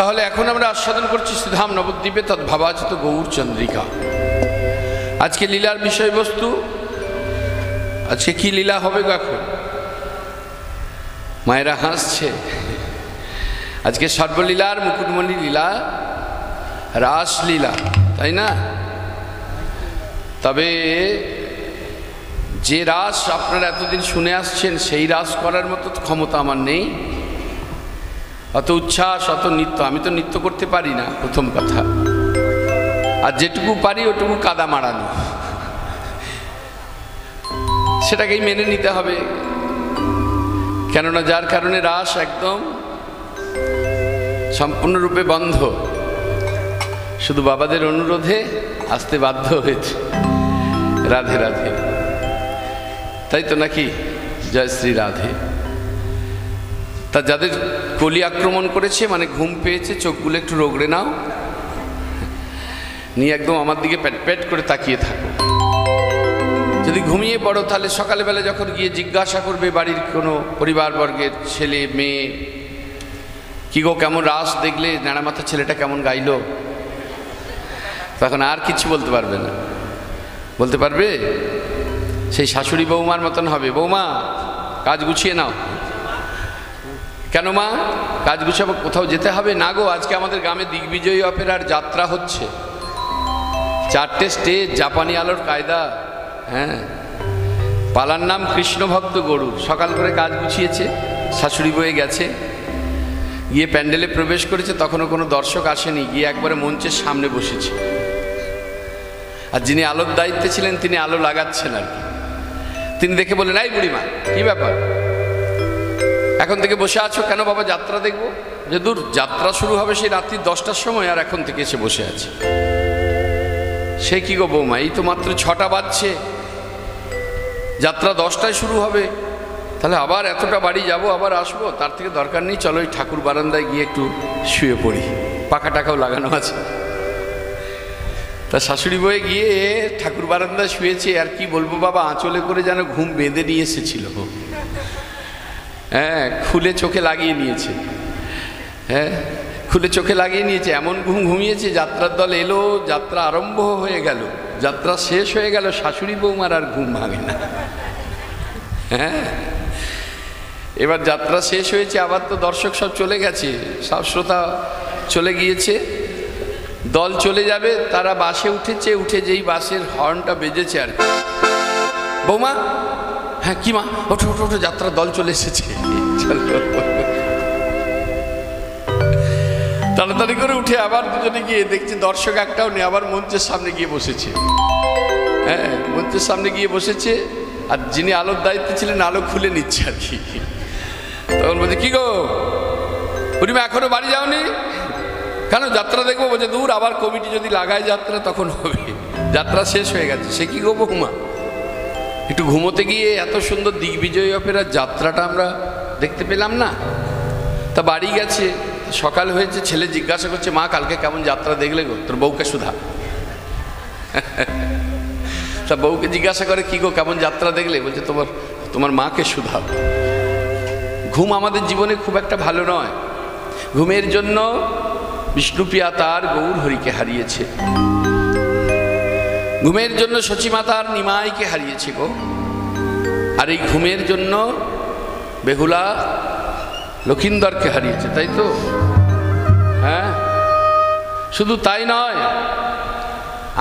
তাহলে এখন আমরা আস্বাদন করছি শ্রীধাম নবদ্বীপে তদ্ভাবাচিত গৌরচন্দ্রিকা। আজকে লীলার বিষয়বস্তু, আজকে কি লীলা হবে গো? এখন মায়েরা হাসছে। আজকে সর্বলীলার মুকুটমণি লীলা, রাসলীলা, তাই না? তবে যে রাস আপনারা এতদিন শুনে আসছেন সেই রাস করার মতো ক্ষমতা আমার নেই, অত উচ্ছ্বাস, অত নৃত্য। আমি তো নৃত্য করতে পারি না, প্রথম কথা। আর যেটুকু পারি ওটুকু কাদা মারানো, সেটাকেই মেনে নিতে হবে। কেননা যার কারণে রাস একদম সম্পূর্ণরূপে বন্ধ, শুধু বাবাদের অনুরোধে আসতে বাধ্য হয়েছে। রাধে রাধে, তাই তো নাকি? জয় শ্রী রাধে। তা যাদের কলি আক্রমণ করেছে, মানে ঘুম পেয়েছে, চোখগুলো একটু রগড়ে নাও, নিয়ে একদম আমার দিকে প্যাট প্যাট করে তাকিয়ে থাকো। যদি ঘুমিয়ে পড়ো তাহলে সকালবেলা যখন গিয়ে জিজ্ঞাসা করবে বাড়ির কোনো পরিবারবর্গের ছেলে মেয়ে, কি গো কেমন রাস দেখলে, নাড়ামাথা ছেলেটা কেমন গাইল, তখন আর কিছু বলতে পারবে না। বলতে পারবে সেই শাশুড়ি বৌমার মতন হবে, বৌমা কাজ গুছিয়ে নাও। কেন মা? কাজ গুছাবো, কোথাও যেতে হবে? না গো, আজকে আমাদের গ্রামে দিগ্বিজয়ী অপেরার যাত্রা হচ্ছে, 4টে স্টেজ, জাপানি আলোর কায়দা। হ্যাঁ, পালার নাম কৃষ্ণ ভক্ত গরুর। সকাল করে কাজ গুছিয়েছে, শাশুড়ি বয়ে গেছে, গিয়ে প্যান্ডেলে প্রবেশ করেছে, তখনও কোনো দর্শক আসেনি, গিয়ে একবারে মঞ্চের সামনে বসেছে। আর যিনি আলোর দায়িত্বে ছিলেন তিনি আলো লাগাচ্ছেন আর কি। তিনি দেখে বললেন, এই বুড়িমা, কি ব্যাপার এখন থেকে বসে আছো কেন? বাবা যাত্রা দেখবো। যে দূর, যাত্রা শুরু হবে সেই রাত্রি 10টার সময়, আর এখন থেকে এসে বসে আছে। সে কি গো বৌমা, এই তো মাত্র 6টা বাজছে, যাত্রা 10টায় শুরু হবে, তাহলে আবার এতটা বাড়ি যাব, আবার আসবো? তার থেকে দরকার নেই, চলো ওই ঠাকুর বারান্দায় গিয়ে একটু শুয়ে পড়ি, পাখা টাকাও লাগানো আছে। তা শাশুড়ি বয়ে গিয়ে ঠাকুর বারান্দায় শুয়েছে। আর কি বলবো বাবা, আঁচলে করে যেন ঘুম বেঁধে নিয়ে এসেছিল। হ্যাঁ, খুলে চোখে লাগিয়ে নিয়েছে। হ্যাঁ, খুলে চোখে লাগিয়ে নিয়েছে, এমন ঘুম ঘুমিয়েছে। যাত্রার দল এলো, যাত্রা আরম্ভ হয়ে গেল, যাত্রা শেষ হয়ে গেল, শাশুড়ি বৌমার আর ঘুম ভাঙে না। হ্যাঁ, এবার যাত্রা শেষ হয়েছে, আবার তো দর্শক সব চলে গেছে, সব শ্রোতা চলে গিয়েছে, দল চলে যাবে। তারা বাসে উঠেছে, উঠে যেই বাসের হর্নটা বেজেছে আর কি, বৌমা, হ্যাঁ কি মা, ওঠো ওঠো ওঠো, যাত্রার দল চলে এসেছে, তাড়াতাড়ি করে উঠে আবার দুজনে গিয়ে দেখছে দর্শক একটাও নেই, আবার মঞ্চের সামনে গিয়ে বসেছে। হ্যাঁ, মঞ্চের সামনে গিয়ে বসেছে, আর যিনি আলোর দায়িত্বে ছিলেন আলো খুলে নিচ্ছে আর কি। তখন বলছে, কি গো বুড়িমা, এখনো বাড়ি যাওনি কেন? যাত্রা দেখবো। বলছে, দূর, আবার কমিটি যদি লাগায় যাত্রা তখন হবে, যাত্রা শেষ হয়ে গেছে। সে কি গো বৌমা, একটু ঘুমোতে গিয়ে এত সুন্দর দিগ্বিজয়ী অপেরার যাত্রাটা আমরা দেখতে পেলাম না? তা বাড়ি গেছে, সকাল হয়েছে, ছেলে জিজ্ঞাসা করছে, মা কালকে কেমন যাত্রা দেখলে গো? তোর বউকে সুধা। তা বউকে জিজ্ঞাসা করে, কি গো কেমন যাত্রা দেখলে? বলছে, তোমার মাকে সুধাও। ঘুম আমাদের জীবনে খুব একটা ভালো নয়। ঘুমের জন্য বিষ্ণুপ্রিয়া তার গৌর হরিকে হারিয়েছে, ঘুমের জন্য সচিমাতার নিমাইকে হারিয়েছে গো। আর এই ঘুমের জন্য বেহুলা লক্ষিন্দরকে হারিয়েছে, তাই তো? হ্যাঁ, শুধু তাই নয়,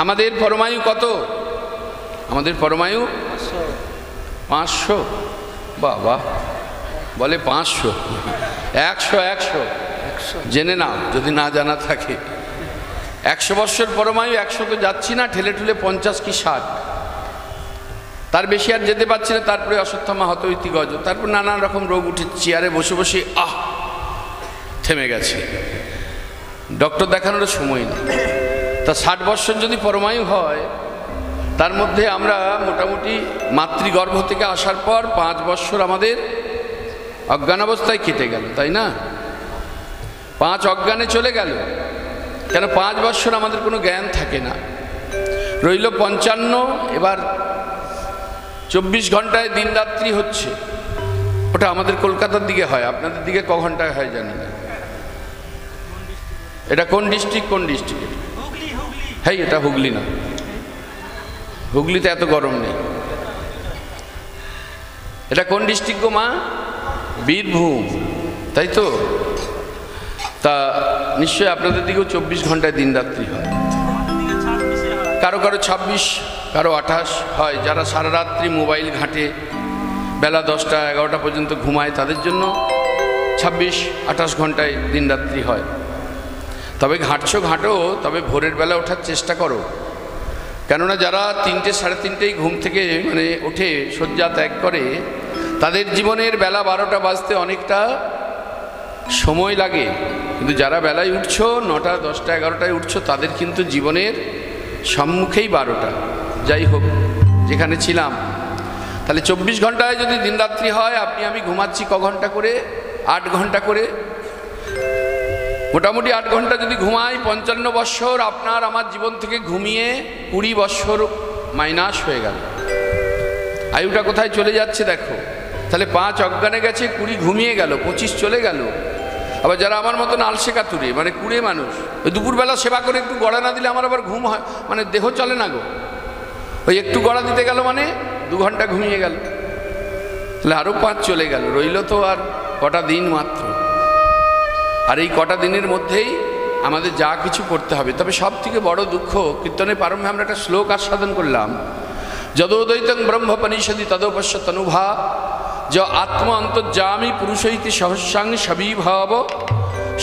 আমাদের পরমায়ু কত? আমাদের পরমায়ু 500। বাবা বলে 500, 100 জেনে নাও যদি না জানা থাকে। 100 বৎসর পরমায়ু, 100 তো যাচ্ছি না, ঠেলে ঠুলে 50 কি 60, তার বেশি আর যেতে পারছি না। তারপরে অশ্বত্থামা, হতৈতি গজ, তারপর নানান রকম রোগ উঠে, চেয়ারে বসে বসে থেমে গেছে, ডক্টর দেখানোর সময় নেই। তা 60 বৎসর যদি পরমায়ু হয়, তার মধ্যে আমরা মোটামুটি মাতৃগর্ভ থেকে আসার পর 5 বৎসর আমাদের অজ্ঞান অবস্থায় কেটে গেল, তাই না? 5 অজ্ঞানে চলে গেল। কেন? 5 বৎসর আমাদের কোনো জ্ঞান থাকে না, রইল 55। এবার 24 ঘন্টায় দিন রাত্রি হচ্ছে, ওটা আমাদের কলকাতার দিকে হয়, আপনাদের দিকে ক ঘন্টায় হয় জানি না। এটা কোন ডিস্ট্রিক্ট? কোন ডিস্ট্রিক্ট? হ্যাঁ, এটা হুগলি না, হুগলিতে এত গরম নেই। এটা কোন ডিস্ট্রিক্ট গো মা? বীরভূম, তাই তো? তা নিশ্চয়ই আপনাদের দিকেও 24 ঘন্টায় দিন রাত্রি হয়। কারো কারো 26, কারো 28 হয়। যারা সারা রাত্রি মোবাইল ঘাঁটে, বেলা 10টা 11টা পর্যন্ত ঘুমায়, তাদের জন্য 26-28 ঘন্টায় দিন রাত্রি হয়। তবে ঘাঁটছো ঘাঁটো, তবে ভোরের বেলা ওঠার চেষ্টা করো। কেননা যারা 3টে সাড়ে 3টেই ঘুম থেকে মানে ওঠে, শয্যা ত্যাগ করে, তাদের জীবনের বেলা 12টা বাজতে অনেকটা সময় লাগে। কিন্তু যারা বেলায় উঠছো, 9টা 10টা 11টায় উঠছো, তাদের কিন্তু জীবনের সম্মুখেই 12টা। যাই হোক, যেখানে ছিলাম, তাহলে 24 ঘন্টায় যদি দিনরাত্রি হয়, আপনি আমি ঘুমাচ্ছি ক ঘন্টা করে? 8 ঘন্টা করে। মোটামুটি 8 ঘন্টা যদি ঘুমাই, 55 বৎসর আপনার আমার জীবন থেকে ঘুমিয়ে 20 বৎসর মাইনাস হয়ে গেল। আয়ুটা কোথায় চলে যাচ্ছে দেখো। তাহলে 5 অজ্ঞানে গেছে, 20 ঘুমিয়ে গেল, 25 চলে গেল। আবার যারা আমার মতন আলসে কাতুরে, মানে কুড়ে মানুষ, ওই দুপুরবেলা সেবা করে একটু গড়া না দিলে আমার আবার ঘুম হয়, মানে দেহ চলে না গো। ওই একটু গড়া দিতে গেল মানে 2 ঘন্টা ঘুমিয়ে গেল, তাহলে আরও 5 চলে গেল। রইল তো আর কটা দিন মাত্র। আর এই কটা দিনের মধ্যেই আমাদের যা কিছু করতে হবে। তবে সব থেকে বড় দুঃখ, কীর্তনে প্রারম্ভে আমরা একটা শ্লোক আস্বাদন করলাম, যদোদৈতং ব্রহ্মপনিষদি তদোপশ্য তনুভা য আত্ম অন্তর্যামী পুরুষৈতি সহস্যাং সবিভাব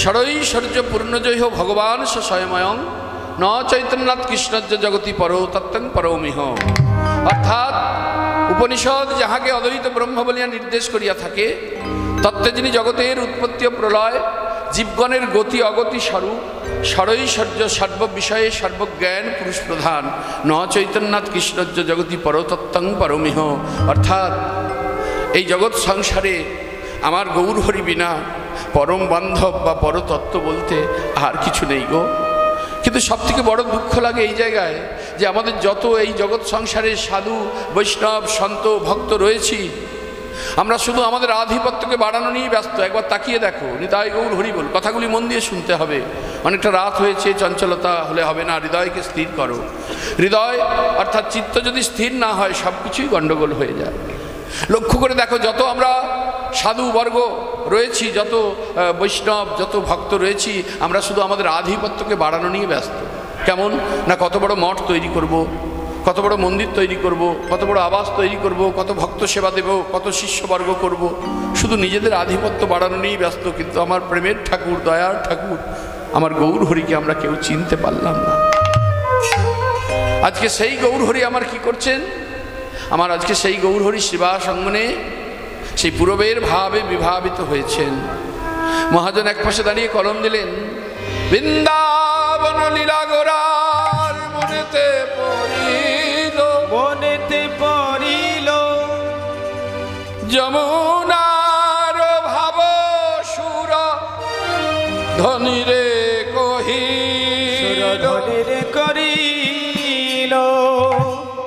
ষড়ৈশ্বর্য পূর্ণজয় ভগবান স স্বয়ময়ং ন চৈতন্যাৎ কৃষ্ণজ্য জগতি পরো তত্ত্বং পরমিহ। অর্থাৎ উপনিষদ যাহাকে অদ্বৈত ব্রহ্ম বলিয়া নির্দেশ করিয়া থাকে, তত্ত্বে যিনি জগতের উৎপত্তি ও প্রলয়, জীবগণের গতি অগতি স্বরূপ, ষড়ৈশ্বর্য সর্ববিষয়ে সর্বজ্ঞান পুরুষ প্রধান, ন চৈতন্যাৎ কৃষ্ণজ্য জগতি পরতত্ত্বং পরমিহ। অর্থাৎ এই জগৎ সংসারে আমার গৌর হরি বিনা পরম বান্ধব বা পরতত্ত্ব বলতে আর কিছু নেই গো। কিন্তু সবথেকে বড় দুঃখ লাগে এই জায়গায় যে আমাদের যত এই জগৎ সংসারে সাধু বৈষ্ণব সন্ত ভক্ত রয়েছি, আমরা শুধু আমাদের আধিপত্যকে বাড়ানো নিয়েই ব্যস্ত। একবার তাকিয়ে দেখো, নিতাই গৌর হরি বল, কথাগুলি মন দিয়ে শুনতে হবে। অনেকটা রাত হয়েছে, চঞ্চলতা হলে হবে না, হৃদয়কে স্থির করো। হৃদয় অর্থাৎ চিত্ত যদি স্থির না হয়, সব কিছুই গণ্ডগোল হয়ে যায়। লক্ষ্য করে দেখো, যত আমরা সাধু বর্গ রয়েছি, যত বৈষ্ণব, যত ভক্ত রয়েছি, আমরা শুধু আমাদের আধিপত্যকে বাড়ানো নিয়ে ব্যস্ত। কেমন না, কত বড় মঠ তৈরি করব, কত বড় মন্দির তৈরি করব, কত বড় আবাস তৈরি করব, কত ভক্ত সেবা দেব, কত শিষ্যবর্গ করব, শুধু নিজেদের আধিপত্য বাড়ানো নিয়েই ব্যস্ত। কিন্তু আমার প্রেমের ঠাকুর, দয়ার ঠাকুর, আমার গৌর হরিকে আমরা কেউ চিনতে পারলাম না। আজকে সেই গৌর হরি আমার কি করছেন? আমার আজকে সেই গৌর হরি সেবা সঙ্গনে সেই পূরবের ভাবে বিভাবিত হয়েছেন। মহাজন এক পাশে দাঁড়িয়ে কলম দিলেন, বৃন্দাবন লীলা গোরার মনেতে পড়িল, মনেতে পড়িল, যমুনার ভাব সুর ধনিরে কহিল, করিল।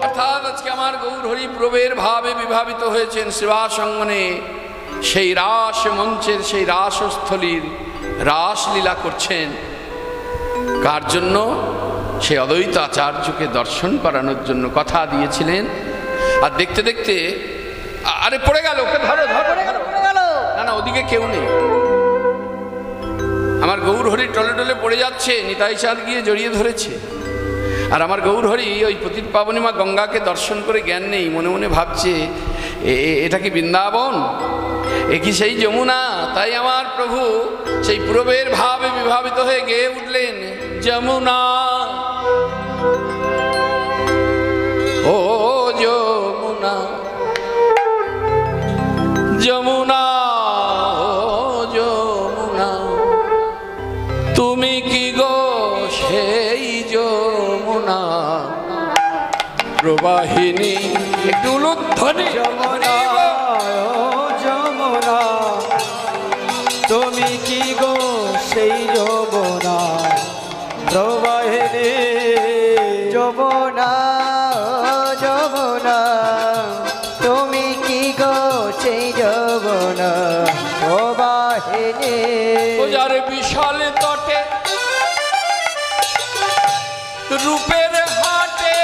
অর্থাৎ আজকে আমার গৌর হরি প্রবের ভাবে বিভাবিত হয়েছেন সেবা সঙ্গনে। সেই রাস মঞ্চের, সেই রাসস্থলীর রাসলীলা করছেন। কার জন্য? সেই অদ্বৈত আচার্যকে দর্শন করানোর জন্য কথা দিয়েছিলেন। আর দেখতে দেখতে, আরে পড়ে গেল, ওকে ধরো ধরো ধরো। না না, ওদিকে কেউ নেই। আমার গৌর হরি টলে টলে পড়ে যাচ্ছে, নিতাই চাঁদ গিয়ে জড়িয়ে ধরেছে। আর আমার গৌর হরি ওই পতিত পাবনী মা গঙ্গাকে দর্শন করে জ্ঞান নেই, মনে মনে ভাবছে এটা কি বৃন্দাবন, এ কি সেই যমুনা? তাই আমার প্রভু সেই পূরবের ভাবে বিভাবিত হয়ে গেয়ে উঠলেন, যমুনা ও যমুনা, যমুনা ও যমুনা, তুমি কি গো সেই যমুনা প্রবাহিনী? একটু উলুধ্বনি। যমুনা যমুনা, তুমি কি গো সেই যমুনা প্রবাহিনী? যমুনা যমুনা, তুমি কি গো সেই যমুনা প্রবাহিনী? যার বিশাল তটে রূপের হাটে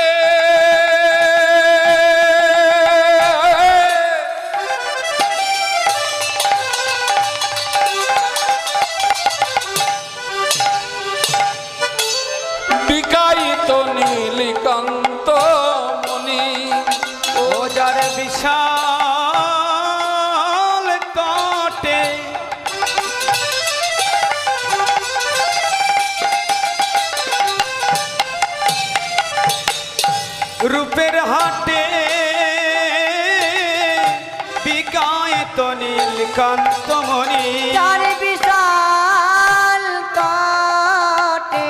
বিকায়িত নীলকান্ত মণি ও যার বিশাল কাটে রূপের হাটে বিকায়িত নীলকান্ত মণি যার বিশাল কাটে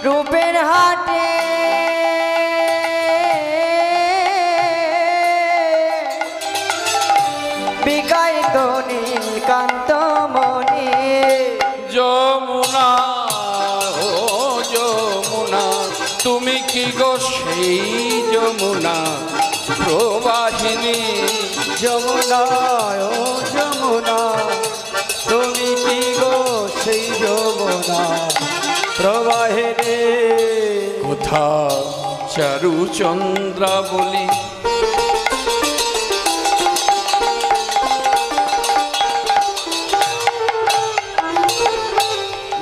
রূপের হাটে বিকায়িত নীলকান্ত মণি যমুনা ও যমুনা তুমি কি গো সেই যমুনা প্রবাহিনী যমুনা ও যমুনা তুমি কি গো সেই যমুনা প্রবাহিনী কোথা চারু চন্দ্রাবলী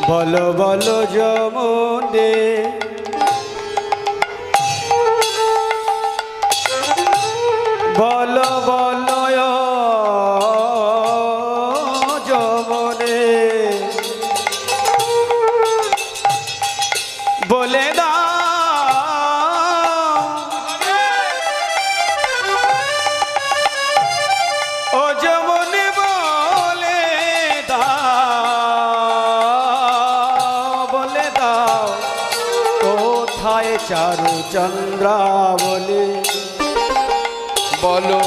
বলো বলো যমুনে বলো বলো যমুনে বলে দাও ও যমুনে বলে দাও কোথায় চারু চন্দ্রাবলী বলো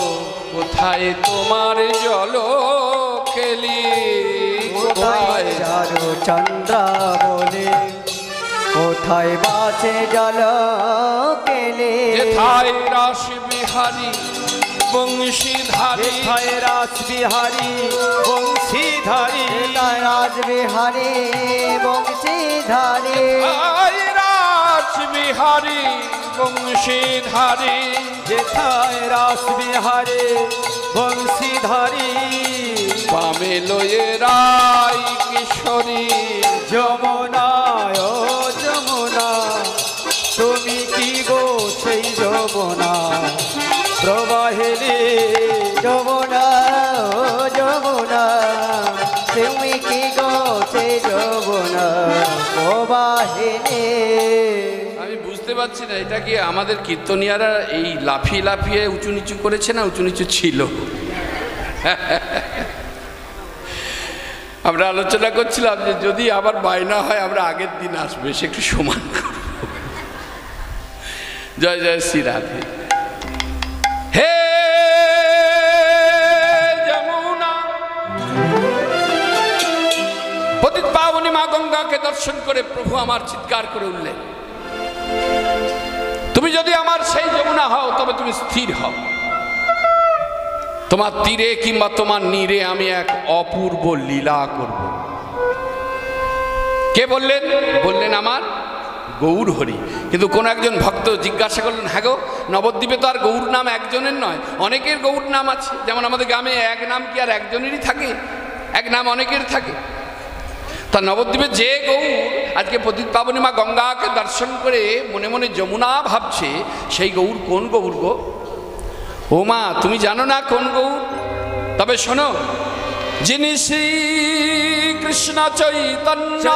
কোথায় তোমার জল কেলি কোথায় চারু চন্দ্রাবলী কোথায় বাঁচে জল কেলে যেথায় রাস বিহারী বংশীধারী যেথায় রাসবিহারী বংশীধারী তাই রাজবিহারী বংশীধারী যেথায় রাস বিহারী বংশীধারী যেথায় রাসবিহারী বংশীধারী বামে লয়ে রায় কিশোরী যমুনা ও যমুনা তুমি কি গো সেই যমুনা প্রবাহিনী যমুনা ও যমুনা তুমি কি গো সে যমুনা প্রবাহিনী আমি বুঝতে পারছি না এটা কি আমাদের কীর্তনিয়ারা এই লাফিয়ে লাফিয়ে উঁচু নিচু করেছে না উঁচু নিচু ছিল আমরা আলোচনা করছিলাম যে যদি আবার বায়না হয় আমরা আগের দিন আসবো সে একটু সমান করব জয় জয় শ্রী রাধে হে যমুনা পতিত পাবনী মা গঙ্গাকে দর্শন করে প্রভু আমার চিৎকার করে উঠলেন তুমি যদি আমার সেই যমুনা হও তবে তুমি স্থির হও তোমার তীরে কিংবা তোমার নীরে আমি এক অপূর্ব লীলা করব কে বললেন বললেন আমার গৌর হরি কিন্তু কোন একজন ভক্ত জিজ্ঞাসা করলেন হ্যাঁ গো নবদ্বীপে তো আর গৌর নাম একজনের নয় অনেকের গৌর নাম আছে যেমন আমাদের গ্রামে এক নাম কি আর একজনেরই থাকে এক নাম অনেকের থাকে তা নবদ্বীপে যে গৌর আজকে পতিত পাবনী মা গঙ্গাকে দর্শন করে মনে মনে যমুনা ভাবছে সেই গৌর কোন গৌর গো ও মা তুমি জানো না কোন গৌর তবে শোনো যিনি শ্রী কৃষ্ণ চৈতন্য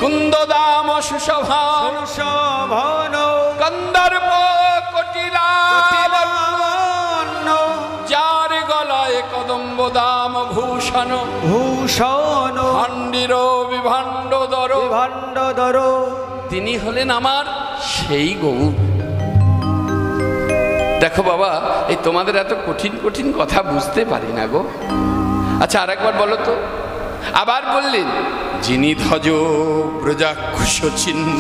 কুন্দদাম সুশোভান শোভন কন্দর্প কোটিলাবণ্য যার গলায় কদম্ব দাম ভূষণ ভূষণ ভাণ্ডির বিভাণ্ডদর ভাণ্ডদর তিনি হলেন আমার সেই গৌর দেখো বাবা এই তোমাদের এত কঠিন কঠিন কথা বুঝতে পারি না গো আচ্ছা আরেকবার বলো তো আবার বললেন যিনি ধ্বজ ব্রজাক্ষুষ চিহ্ন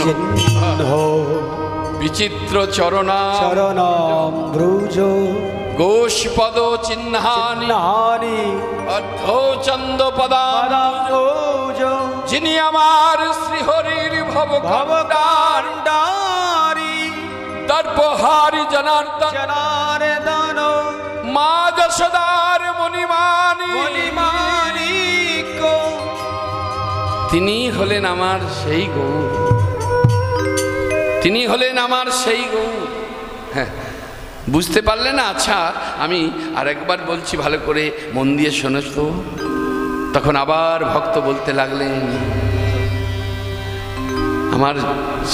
বিচিত্র চরণা চরণাম ব্রুজ গোষ্পদ চিহ্নানি নানি অর্ধচন্দ পদাম পদাম্বুজ যিনি আমার শ্রীহরির ভবকার ভবকাণ্ডারি দর্পহারি জনার্দন জনার্দন মা যশোদার মণিমানি মণিমাণিক্য তিনি হলেন আমার সেই গৌর, তিনি হলেন আমার সেই গৌর। হ্যাঁ, বুঝতে পারলে না? আচ্ছা, আমি আরেকবার বলছি, ভালো করে মন দিয়ে শোনো তো। তখন আবার ভক্ত বলতে লাগলেন, আমার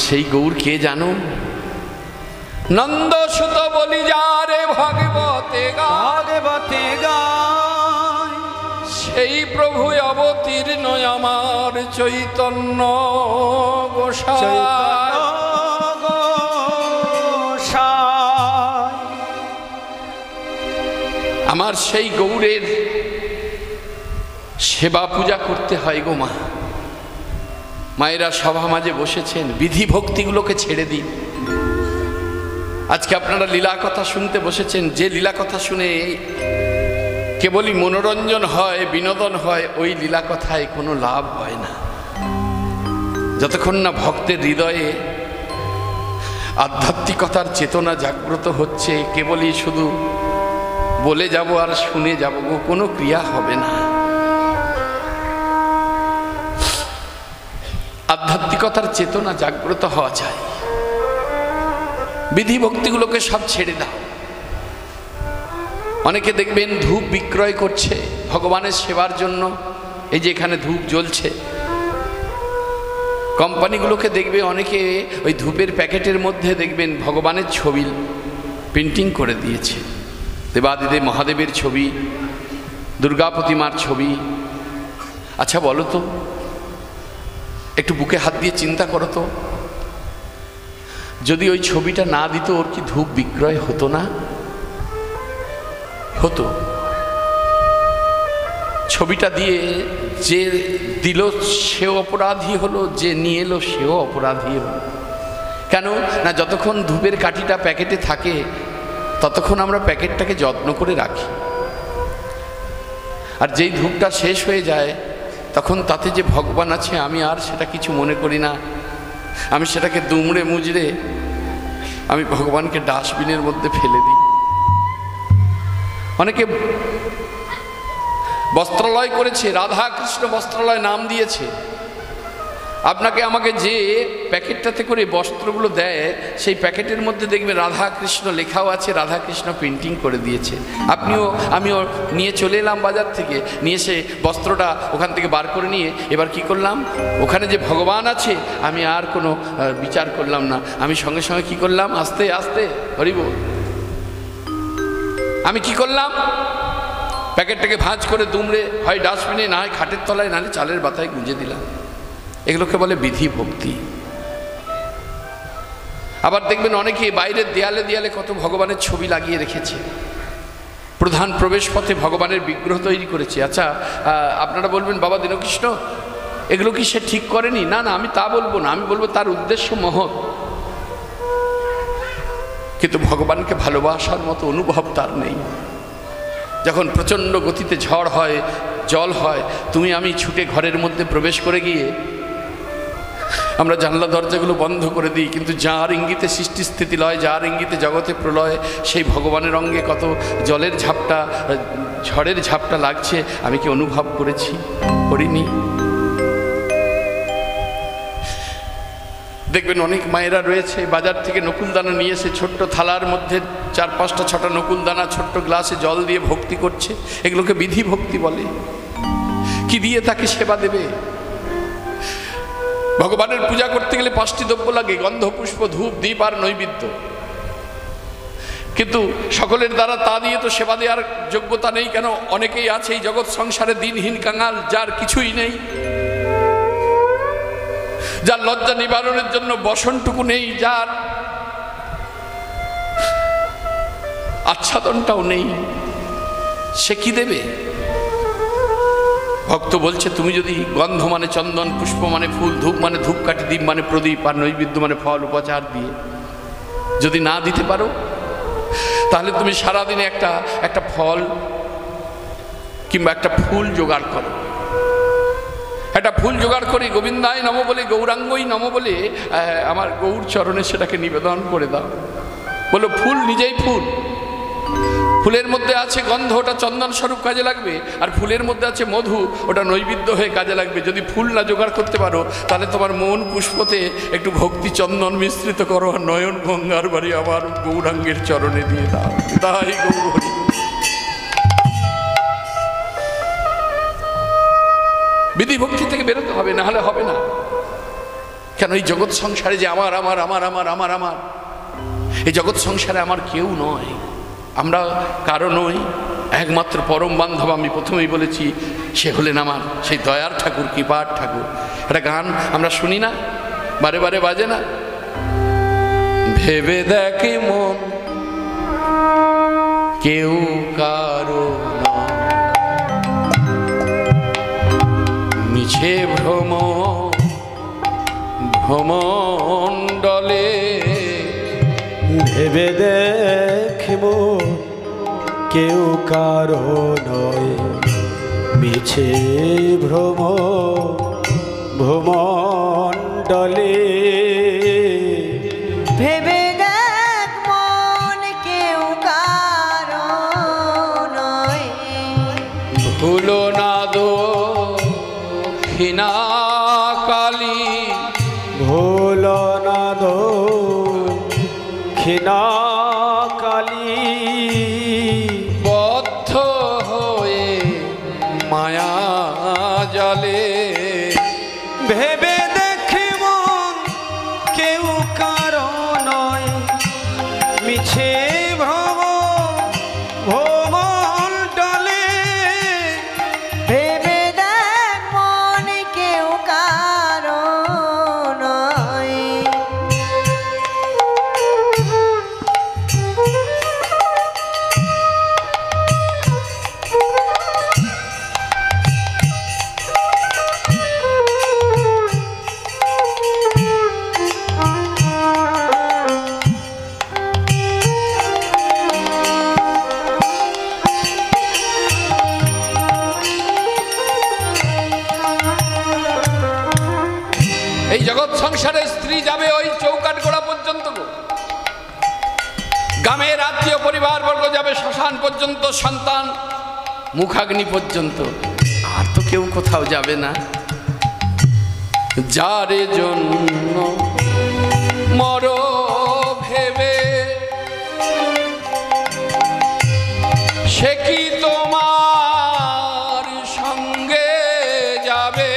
সেই গৌর কে জানো? নন্দসুত বলি যারে ভগবতে ভাগবতে গায় সেই প্রভু অবতীর্ণ আমার চৈতন্য গোসাই। চৈতন্য গোসাই। আমার সেই গৌরের সেবা পূজা করতে হয় গো মা। মায়েরা সভা মাঝে বসেছেন, বিধি ভক্তিগুলোকে ছেড়ে দিন। আজকে আপনারা লীলা কথা শুনতে বসেছেন, যে লীলা কথা শুনে কেবলই মনোরঞ্জন হয়, বিনোদন হয়, ওই লীলা কথায় কোনো লাভ হয় না। যতক্ষণ না ভক্তের হৃদয়ে আধ্যাত্মিকতার চেতনা জাগ্রত হচ্ছে, কেবলই শুধু বলে যাব আর শুনে যাব, কোনো ক্রিয়া হবে না। আধ্যাত্মিকতার চেতনা জাগ্রত হওয়া চাই। বিধি ভক্তিগুলোকে সব ছেড়ে দাও। অনেকে দেখবেন ধূপ বিক্রয় করছে ভগবানের সেবার জন্য। এই যে এখানে ধূপ জ্বলছে, কোম্পানিগুলোকে দেখবে অনেকে ওই ধূপের প্যাকেটের মধ্যে দেখবেন ভগবানের ছবি প্রিন্টিং করে দিয়েছে। দেবাদিদেব মহাদেবের ছবি, দুর্গা প্রতিমার ছবি। আচ্ছা বলো তো, একটু বুকে হাত দিয়ে চিন্তা করো তো, যদি ওই ছবিটা না দিত ওর কি ধূপ বিক্রয় হতো না? হতো। ছবিটা দিয়ে যে দিল সেও অপরাধী হলো, যে নিয়ে এলো সেও অপরাধী হলো। কেন না, যতক্ষণ ধূপের কাঠিটা প্যাকেটে থাকে ততক্ষণ আমরা প্যাকেটটাকে যত্ন করে রাখি, আর যেই ধূপটা শেষ হয়ে যায় তখন তাতে যে ভগবান আছে আমি আর সেটা কিছু মনে করি না। আমি সেটাকে দুমড়ে মুজড়ে আমি ভগবানকে ডাস্টবিনের মধ্যে ফেলে দিই। অনেকে বস্ত্রালয় করেছে, রাধা কৃষ্ণ বস্ত্রালয় নাম দিয়েছে। আপনাকে আমাকে যে প্যাকেটটাতে করে বস্ত্রগুলো দেয় সেই প্যাকেটের মধ্যে দেখবে রাধা কৃষ্ণ লেখাও আছে, রাধা কৃষ্ণ প্রিন্টিং করে দিয়েছে। আমিও নিয়ে চলে এলাম বাজার থেকে, নিয়ে এসে বস্ত্রটা ওখান থেকে বার করে নিয়ে এবার কি করলাম, ওখানে যে ভগবান আছে আমি আর কোনো বিচার করলাম না। আমি সঙ্গে সঙ্গে কি করলাম, আস্তে আস্তে হরিব, আমি কি করলাম, প্যাকেটটাকে ভাঁজ করে দুমড়ে হয় ডাস্টবিনে, না হয় খাটের তলায়, নাহলে চালের বাতায় গুঁজে দিলাম। এগুলোকে বলে বিধি ভক্তি। আবার দেখবেন অনেকে বাইরের দেয়ালে দেয়ালে কত ভগবানের ছবি লাগিয়ে রেখেছে, প্রধান প্রবেশ পথে ভগবানের বিগ্রহ তৈরি করেছে। আচ্ছা, আপনারা বলবেন বাবা দীনকৃষ্ণ এগুলো কি সে ঠিক করেনি? না না, আমি তা বলবো না, আমি বলবো তার উদ্দেশ্য মহৎ, কিন্তু ভগবানকে ভালোবাসার মতো অনুভব তার নেই। যখন প্রচণ্ড গতিতে ঝড় হয়, জল হয়, তুমি আমি ছুটে ঘরের মধ্যে প্রবেশ করে গিয়ে আমরা জানলা দরজাগুলো বন্ধ করে দিই, কিন্তু যার ইঙ্গিতে সৃষ্টি স্থিতি লয়, যার ইঙ্গিতে জগতে প্রলয়, সেই ভগবানের অঙ্গে কত জলের ঝাপটা, ঝড়ের ঝাপটা লাগছে, আমি কি অনুভব করেছি? করিনি। দেখবেন অনেক মায়েরা রয়েছে বাজার থেকে নকুলদানা নিয়ে এসে ছোট্ট থালার মধ্যে 4-5টা 6টা নকুলদানা ছোট্ট গ্লাসে জল দিয়ে ভক্তি করছে। এগুলোকে বিধি ভক্তি বলে। কি দিয়ে তাকে সেবা দেবে? ভগবানের পূজা করতে গেলে 5টি দ্রব্য লাগে, গন্ধ, পুষ্প, ধূপ, দীপ আর নৈবেদ্য। কিন্তু সকলের দ্বারা তা দিয়ে তো সেবা দেওয়ার যোগ্যতা নেই। কেন? অনেকেই আছে এই জগৎ সংসারে দিনহীন কাঙাল, যার কিছুই নেই, যার লজ্জা নিবারণের জন্য বসনটুকু নেই, যার আচ্ছাদনটাও নেই, সে কি দেবে? ভক্ত বলছে তুমি যদি গন্ধ মানে চন্দন, পুষ্প মানে ফুল, ধূপ মানে ধূপকাঠি, দীপ মানে প্রদীপ, আর নৈবেদ্য মানে ফল উপচার দিয়ে যদি না দিতে পারো, তাহলে তুমি সারাদিনে একটা ফল কিংবা একটা ফুল জোগাড় করো, একটা ফুল জোগাড় করে গোবিন্দায় নম বলে, গৌরাঙ্গই নম বলে আমার গৌর চরণে সেটাকে নিবেদন করে দাও। বলো ফুল নিজেই ফুল, ফুলের মধ্যে আছে গন্ধ, ওটা চন্দন স্বরূপ কাজে লাগবে, আর ফুলের মধ্যে আছে মধু, ওটা নৈবেদ্য হয়ে কাজে লাগবে। যদি ফুল না জোগাড় করতে পারো তাহলে তোমার মন পুষ্পতে একটু ভক্তি চন্দন মিশ্রিত করো, আর নয়ন গঙ্গার বাড়ি আমার গৌরাঙ্গের চরণে দিয়ে দাও। তাই গৌর হরি। বিধি ভক্তি থেকে বেরোতে হবে, না হলে হবে না। কেন এই জগৎ সংসারে যে আমার আমার আমার আমার আমার আমার, এই জগৎ সংসারে আমার কেউ নয়, আমরা কারো নই, একমাত্র পরম বান্ধব আমি প্রথমেই বলেছি, সে হলেন আমার সেই দয়ার ঠাকুর, কৃপার ঠাকুর। একটা গান আমরা শুনি না, বারে বারে বাজে না, ভেবে দেখে মন কেউ কারো নয়, মিছে ভ্রম ভ্রমণ্ডলে, ভেবে দেখব কেউ কারো নয়, মিছে ভ্রম ভ্রমণ্ডলে। ভেবে দেখ মন কেউ কারো নয়, ভুলো না দক্ষিণা কালী, ভুল না দক্ষিণা কালী, বদ্ধ হয়ে মায়া জালে। ভেবে দেখি মন কেউ কারো নয়, মিছে ভ্রম ভ্রমণ্ডলে। ভেবে দেখ মন কেউ কারো নয়। এই জগৎ সংসারে স্ত্রী যাবে ওই চৌকাট গোড়া পর্যন্ত, গ্রামের আত্মীয় পরিবার বর্গ যাবে শ্মশান পর্যন্ত, সন্তান মুখাগ্নি পর্যন্ত, আর তো কেউ কোথাও যাবে না। যারে জন্য মর ভেবে, সে কি তোমার সঙ্গে যাবে?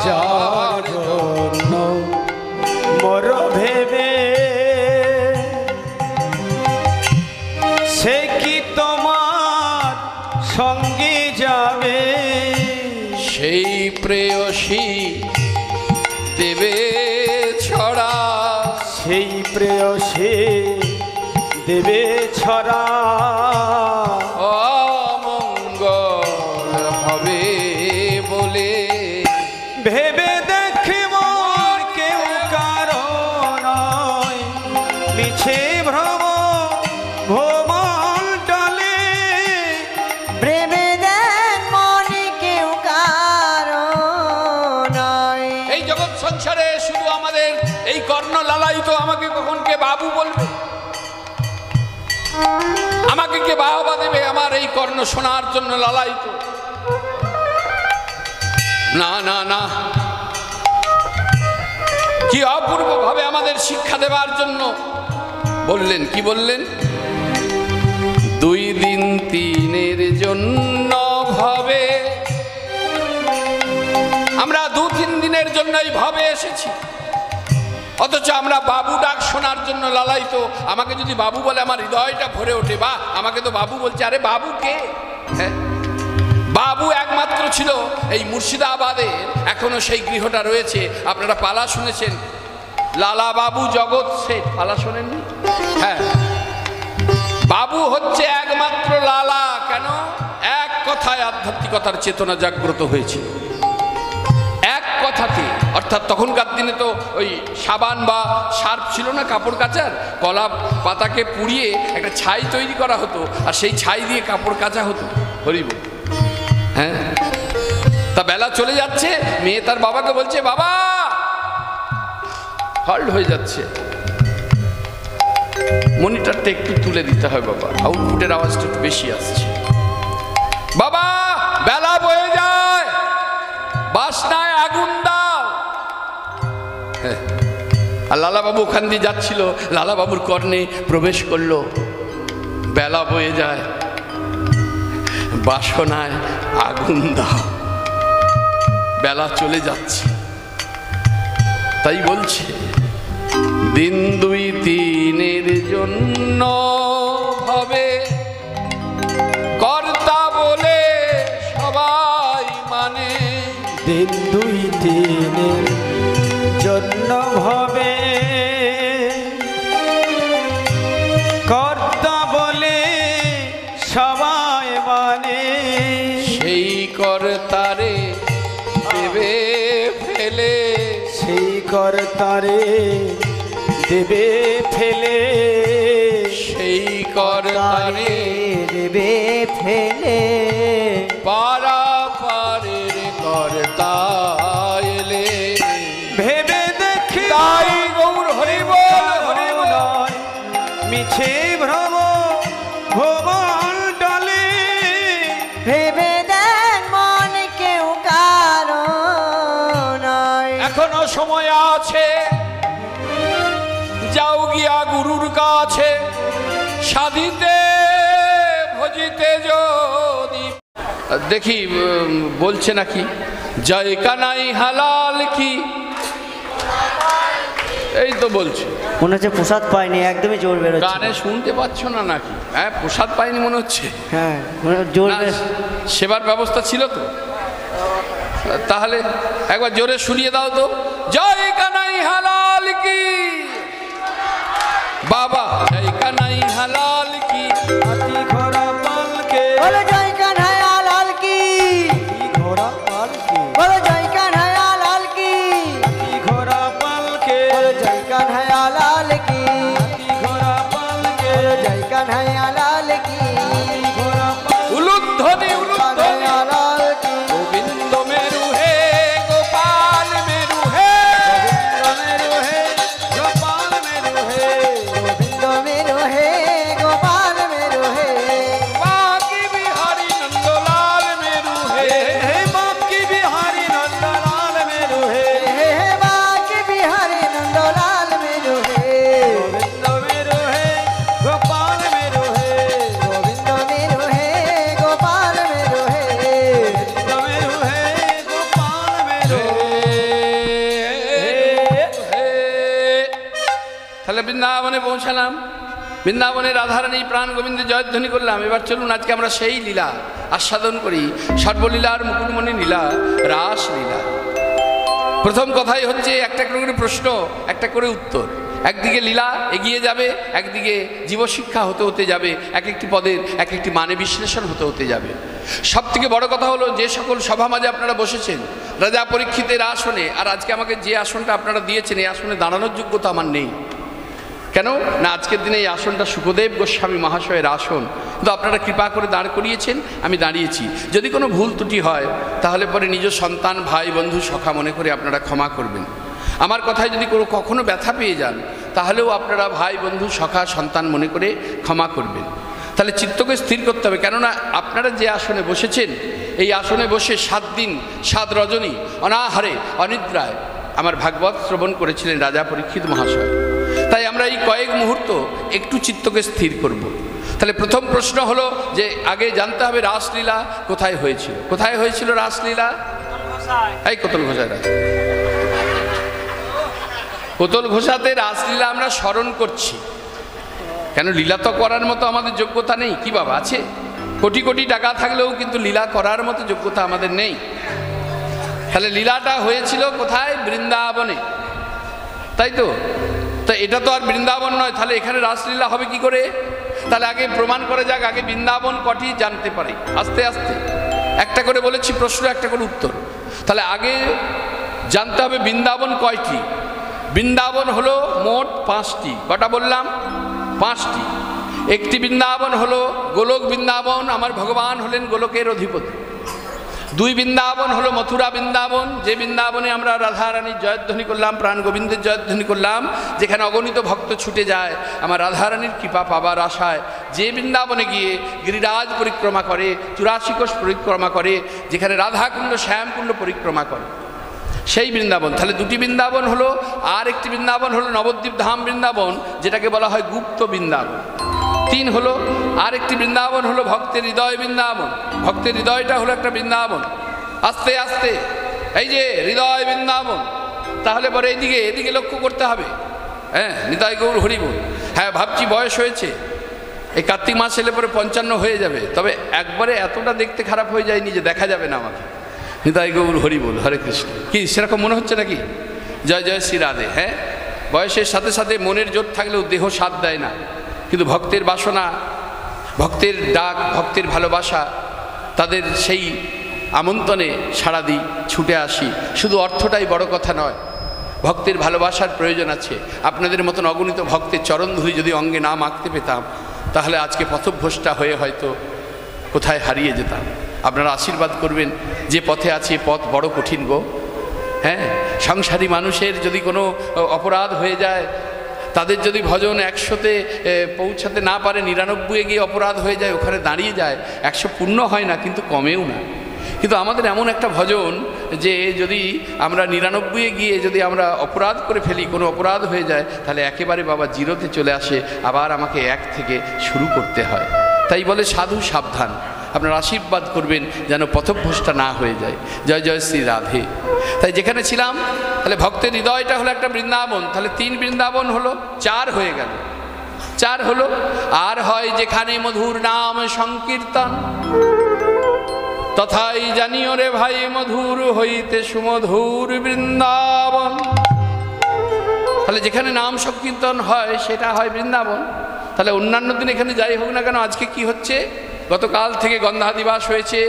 যার জন্য মর ভেবে, সে কি তোমার সঙ্গে যাবে? সেই প্রেয়সী দেবে ছড়া, সেই প্রেয়সী দেবে ছড়া, অমঙ্গল হবে বলে। ভেবে দেখি মন কেউ কারো নয়, মিছে ভ্রম ভ্রমণ্ডলে। ভেবে দেখ মন কেউ কারো নয়। এই জগৎ সংসারে শুধু আমাদের এই কর্ণ লালায়িত, আমাকে কখন কে বাবু বলবে, আমাকে কে বাহবা দেবে আমার এই কর্ণ শোনার জন্য লালায়িত? না না না, কি অপূর্ব ভাবে আমাদের শিক্ষা দেবার জন্য বললেন, কি বললেন? 2 দিন 3 জন্য ভাবে, আমরা 2-3 দিনের জন্যই ভাবে এসেছি, অথচ আমরা বাবু ডাক শোনার জন্য লালায়িত। আমাকে যদি বাবু বলে আমার হৃদয়টা ভরে ওঠে, বা আমাকে তো বাবু বলছে, আরে বাবু কে? হ্যাঁ, বাবু একমাত্র ছিল এই মুর্শিদাবাদে, এখনো সেই গৃহটা রয়েছে। আপনারা পালা শুনেছেন, লালা বাবু জগৎ শেঠ, পালা শোনেননি? হ্যাঁ, বাবু হচ্ছে একমাত্র লালা। কেন? এক কথায় আধ্যাত্মিকতার চেতনা জাগ্রত হয়েছে, এক কথাতে অর্থাৎ তখনকার দিনে তো ওই সাবান বা সার্ফ ছিল না কাপড় কাচার, কলা পাতাকে পুড়িয়ে একটা ছাই তৈরি করা হতো আর সেই ছাই দিয়ে কাপড় কাচা হতো। হরিব, হ্যাঁ। তা বেলা চলে যাচ্ছে, মেয়ে তার বাবাকে বলছে, বাবা হল্ট হয়ে যাচ্ছে, মনিটরটা একটু তুলে দিতে হয় বাবা, আউটপুটের আওয়াজটা একটু বেশি আসছে। বাবা বেলা বয়ে যায়, বাসনায় আগুন দাও। হ্যাঁ, আর লালাবাবু ওখান দিয়ে যাচ্ছিল, লালাবাবুর কর্ণে প্রবেশ করলো, বেলা বয়ে যায়, বাসনায় আগুন দাও। বেলা চলে যাচ্ছে, তাই বলছে দিন দুই তিনের জন্য হবে কর্তা বলে সবাই মানে। দিন দুই তিনের জন্য হবে কর্তা বলে সবাই মানে, সেই কর্তারে দেবে ফেলে, সেই কর্তারে দেবে ফেলে, সেই কর্তারে দেবে ফেলে। পারা পারের কর্তা এলে। ভেবে দেখি তাই গৌর হরি বল, হরি বল। নয়, মিছে ভ্রম ভুবন ডলে। ভেবে দেখ মন কেউ কারো নয়। এখনো সময় আছে, যাও গিয়া গুরুর কাছে, সাধিতে ভজিতে যদি। দেখি বলছে নাকি জয় কানাই হালাল কি, এই তো বলছে। মনে হচ্ছে প্রসাদ পাইনি, একদমই জোর বেরোচ্ছে। গানে শুনতে পাচ্ছ না নাকি? হ্যাঁ, প্রসাদ পাইনি মনে হচ্ছে। হ্যাঁ, জোর না, সেবার ব্যবস্থা ছিল তো, তাহলে একবার জোরে শুনিয়ে দাও তো, জয় কানাই হালাল কি। বাবা জয় কানাই হালাল কি। হাতি ঘোড়া পালকে, বলো জয় কানহাইয়া লাল কি, হাতি ঘোড়া পালকে, বলো জয় কানহাইয়া লাল কি, হাতি ঘোড়া পালকে, বলো জয় কানহাইয়া লাল কি, হাতি ঘোড়া পালকে, বলো জয় কানহাইয়া লাল কি, হাতি ঘোড়া পালকে। উলুধ্বনি উলুধ্বনি, কানহাইয়া লাল কি। গোবিন্দ মেরু হে গোপাল মেরু হে, মেরু হে গোপাল মেরু হে, গোবিন্দ মেরু হে গোপাল মেরু হে, বাকি বিহারী নন্দলাল মেরু হে। হে বাকি বিহারী নন্দলাল মেরু হে, হে হে বাকি বিহারী নন্দলাল মেরু হে, গোবিন্দ মেরু হে গোপাল মেরু হে, গোবিন্দ মেরু হে গোপাল মেরু হে, গোবিন্দ মেরু হে গোপাল মেরু তাহলে বৃন্দাবনে পৌঁছালাম, বৃন্দাবনে রাধারানী প্রাণ গোবিন্দের জয়ধ্বনি করলাম। এবার চলুন আজকে আমরা সেই লীলা আস্বাদন করি, সর্বলীলার মুকুটমণি লীলা, রাস লীলা। প্রথম কথাই হচ্ছে একটা করে প্রশ্ন, একটা করে উত্তর। একদিকে লীলা এগিয়ে যাবে, একদিকে জীবশিক্ষা হতে হতে যাবে, এক একটি পদের এক একটি মানে বিশ্লেষণ হতে হতে যাবে। সব থেকে বড় কথা হলো, যে সকল সভা মাঝে আপনারা বসেছেন রাজা পরীক্ষিতের আসনে, আর আজকে আমাকে যে আসনটা আপনারা দিয়েছেন এই আসনে দাঁড়ানোর যোগ্যতা আমার নেই। কেন না, আজকের দিনে এই আসনটা সুখদেব গোস্বামী মহাশয়ের আসন, কিন্তু আপনারা কৃপা করে দাঁড় করিয়েছেন, আমি দাঁড়িয়েছি। যদি কোনো ভুল ত্রুটি হয় তাহলে পরে নিজ সন্তান ভাই বন্ধু সখা মনে করে আপনারা ক্ষমা করবেন। আমার কথায় যদি কখনো ব্যথা পেয়ে যান তাহলেও আপনারা ভাই বন্ধু সখা সন্তান মনে করে ক্ষমা করবেন। তাহলে চিত্তকে স্থির করতে হবে, কেননা আপনারা যে আসনে বসেছেন এই আসনে বসে 7 দিন 7 রজনী অনাহারে অনিদ্রায় আমার ভাগবত শ্রবণ করেছিলেন রাজা পরীক্ষিত মহাশয়। তাই আমরা এই কয়েক মুহূর্ত একটু চিত্তকে স্থির করব। তাহলে প্রথম প্রশ্ন হলো যে আগে জানতে হবে রাসলীলা কোথায় হয়েছিল। কোথায় হয়েছিল রাসলীলা? এই কোতল ঘোষায় রাস, কোতল ঘোষাতে রাসলীলা আমরা স্মরণ করছি। কেন, লীলা তো করার মতো আমাদের যোগ্যতা নেই। কি বাবা আছে? কোটি কোটি টাকা থাকলেও কিন্তু লীলা করার মতো যোগ্যতা আমাদের নেই। তাহলে লীলাটা হয়েছিল কোথায়? বৃন্দাবনে, তাই তো? তো এটা তো আর বৃন্দাবন নয়, তাহলে এখানে রাসলীলা হবে কি করে? তাহলে আগে প্রমাণ করে যাক, আগে বৃন্দাবন কটি জানতে পারি। আস্তে আস্তে একটা করে বলেছি প্রশ্ন, একটা করে উত্তর। তাহলে আগে জানতে হবে বৃন্দাবন কয়টি। বৃন্দাবন হলো মোট 5টি। কটা বললাম? 5টি। একটি বৃন্দাবন হলো গোলক বৃন্দাবন, আমার ভগবান হলেন গোলকের অধিপতি। 2 বৃন্দাবন হলো মথুরা বৃন্দাবন, যে বৃন্দাবনে আমরা রাধারানীর জয়ধ্বনি করলাম, প্রাণ গোবিন্দের জয়ধ্বনি করলাম, যেখানে অগণিত ভক্ত ছুটে যায় আমার রাধারানীর কৃপা পাবার আশায়। যে বৃন্দাবনে গিয়ে গিরিরাজ পরিক্রমা করে, 84 কোষ পরিক্রমা করে, যেখানে রাধাকুণ্ড শ্যামকুণ্ড পরিক্রমা করে, সেই বৃন্দাবন। তাহলে 2টি বৃন্দাবন হলো। আর একটি বৃন্দাবন হলো নবদ্বীপ ধাম বৃন্দাবন, যেটাকে বলা হয় গুপ্ত বৃন্দাবন। 3 হলো। আর একটি বৃন্দাবন হলো ভক্তের হৃদয় বৃন্দাবন। ভক্তের হৃদয়টা হলো একটা বৃন্দাবন। আস্তে আস্তে এই যে হৃদয় বৃন্দাবন, তাহলে পরে এদিকে লক্ষ্য করতে হবে। হ্যাঁ, নিতাই গৌর হরি বল। হ্যাঁ, ভাবছি বয়স হয়েছে, এই কার্তিক মাস এলে পরে 55 হয়ে যাবে, তবে একবারে এতটা দেখতে খারাপ হয়ে যায়নি যে দেখা যাবে না আমাকে। নিতাই গৌর হরি বল, হরে কৃষ্ণ। কি সেরকম মনে হচ্ছে নাকি? জয় জয় শ্রী রাধে। হ্যাঁ, বয়সের সাথে সাথে মনের জোর থাকলেও দেহ সাথ দেয় না, কিন্তু ভক্তের বাসনা, ভক্তের ডাক, ভক্তের ভালোবাসা, তাদের সেই আমন্ত্রণে সাড়া দিই, ছুটে আসি। শুধু অর্থটাই বড় কথা নয়, ভক্তের ভালোবাসার প্রয়োজন আছে। আপনাদের মতন অগণিত ভক্তের চরণধুলি যদি অঙ্গে না মাখতে পেতাম, তাহলে আজকে পথভ্রষ্টা হয়ে হয়তো কোথায় হারিয়ে যেতাম। আপনারা আশীর্বাদ করবেন, যে পথে আছে পথ বড় কঠিন গো। হ্যাঁ, সংসারী মানুষের যদি কোনো অপরাধ হয়ে যায়, তাদের যদি ভজন 100-তে পৌঁছাতে না পারে, 99-এ গিয়ে অপরাধ হয়ে যায়, ওখানে দাঁড়িয়ে যায়, 100 পূর্ণ হয় না, কিন্তু কমেও না। কিন্তু আমাদের এমন একটা ভজন যে যদি আমরা 99-এ গিয়ে যদি আমরা অপরাধ করে ফেলি, কোনো অপরাধ হয়ে যায়, তাহলে একেবারে বাবা 0-তে চলে আসে, আবার আমাকে 1 থেকে শুরু করতে হয়। তাই বলে সাধু সাবধান। আপনারা আশীর্বাদ করবেন যেন পথভ্রষ্টা না হয়ে যায়। জয় জয় শ্রী রাধে। তাই যেখানে ছিলাম, তাহলে ভক্তের হৃদয়টা হলো একটা বৃন্দাবন। তাহলে 3 বৃন্দাবন হলো, 4 হয়ে গেল। 4 হলো। আর হয় যেখানে মধুর নাম সংকীর্তন, তথাই জানিও রে ভাই মধুর হইতে সুমধুর বৃন্দাবন। তাহলে যেখানে নাম সংকীর্তন হয় সেটা হয় বৃন্দাবন। তাহলে অন্যান্য দিন এখানে যাই হোক না কেন, আজকে কি হচ্ছে? গতকাল থেকে গন্ধাদিবাস হয়েছে,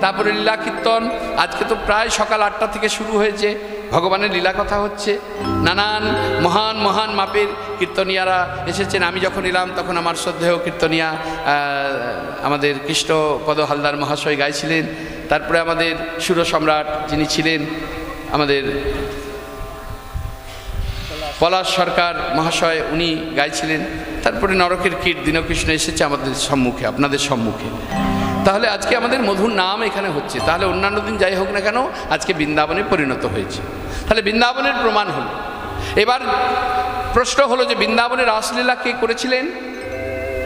তারপরে লীলা কীর্তন। আজকে তো প্রায় সকাল 8টা থেকে শুরু হয়েছে, ভগবানের লীলা কথা হচ্ছে। নানান মহান মহান মাপের কীর্তনিয়ারা এসেছেন। আমি যখন এলাম তখন আমার শ্রদ্ধেয় কীর্তনিয়া আমাদের কৃষ্ণপদ হালদার মহাশয় গাইছিলেন। তারপরে আমাদের সুর সম্রাট যিনি ছিলেন আমাদের পলাশ সরকার মহাশয়, উনি গাইছিলেন। তারপরে নরকের কীট দীনকৃষ্ণ এসেছে আমাদের সম্মুখে, আপনাদের সম্মুখে। তাহলে আজকে আমাদের মধুর নাম এখানে হচ্ছে। তাহলে অন্যান্য দিন যাই হোক না কেন, আজকে বৃন্দাবনে পরিণত হয়েছে। তাহলে বৃন্দাবনের প্রমাণ হলো। এবার প্রশ্ন হলো যে বৃন্দাবনে রাসলীলা কে করেছিলেন?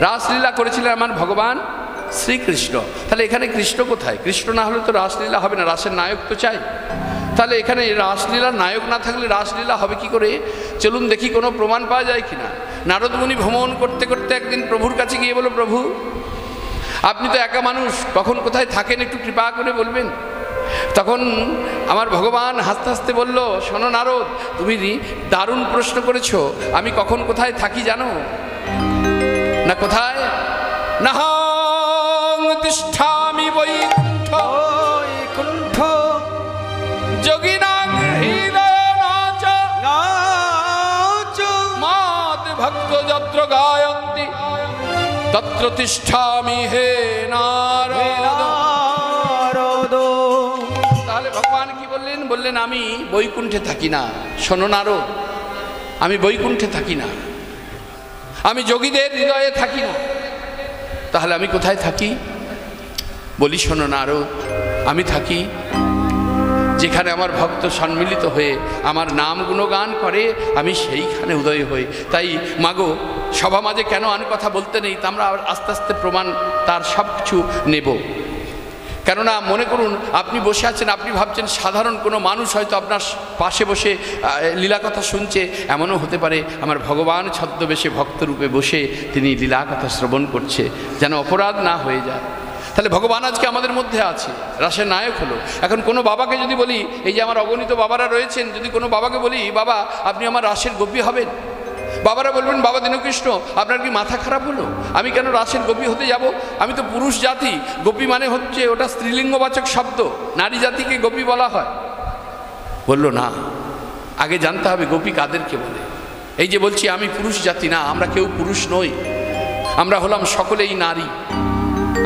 রাসলীলা করেছিলেন আমার ভগবান শ্রীকৃষ্ণ। তাহলে এখানে কৃষ্ণ কোথায়? কৃষ্ণ না হলে তো রাসলীলা হবে না, রাসের নায়ক তো চাই। তাহলে এখানে রাসলীলার নায়ক না থাকলে রাসলীলা হবে কি করে? চলুন দেখি কোনো প্রমাণ পাওয়া যায় কিনা। নারদ মুনি ভ্রমণ করতে করতে একদিন প্রভুর কাছে গিয়ে বলো, প্রভু আপনি তো একা মানুষ, কখন কোথায় থাকেন একটু কৃপা করে বলবেন। তখন আমার ভগবান হাসতে হাসতে বলল, শোনো নারদ, তুমি দারুণ প্রশ্ন করেছো। আমি কখন কোথায় থাকি জানো না? কোথায়? নাহং তিষ্ঠামি বৈকুণ্ঠ যোগিনাং হৃদয়নাচ মাত ভক্ত যত্র গায়ন্তি তত্র তিষ্ঠামি হে নারদ। তাহলে ভগবান কি বললেন? বললেন আমি বৈকুণ্ঠে থাকি না। শোনো নারদ, আমি বৈকুণ্ঠে থাকি না, আমি যোগীদের হৃদয়ে থাকি না। তাহলে আমি কোথায় থাকি? বলি শোনো নারদ, আমি থাকি যেখানে আমার ভক্ত সম্মিলিত হয়ে আমার নাম গুণগান করে, আমি সেইখানে উদয় হই। তাই মাগো, সভা মাঝে কেন আন কথা বলতে নেই, তা আমরা আস্তে আস্তে প্রমাণ তার সব কিছু নেব। কেননা মনে করুন আপনি বসে আছেন, আপনি ভাবছেন সাধারণ কোনো মানুষ হয়তো আপনার পাশে বসে লীলা কথা শুনছে। এমনও হতে পারে আমার ভগবান ছদ্মবেশে ভক্তরূপে বসে তিনি লীলা কথা শ্রবণ করছে, যেন অপরাধ না হয়ে যায়। তাহলে ভগবান আজকে আমাদের মধ্যে আছে, রাসের নায়ক হলো। এখন কোনো বাবাকে যদি বলি, এই যে আমার অগণিত বাবারা রয়েছেন, যদি কোনো বাবাকে বলি, বাবা আপনি আমার রাসের গোপী হবেন, বাবারা বলবেন, বাবা দীনকৃষ্ণ আপনার কি মাথা খারাপ হলো? আমি কেন রাসের গোপী হতে যাব? আমি তো পুরুষ জাতি। গোপী মানে হচ্ছে ওটা স্ত্রীলিঙ্গবাচক শব্দ, নারী জাতিকে গোপী বলা হয়। বলল না, আগে জানতে হবে গোপী কাদেরকে বলে। এই যে বলছি আমি পুরুষ জাতি না, আমরা কেউ পুরুষ নই, আমরা হলাম সকলেই নারী,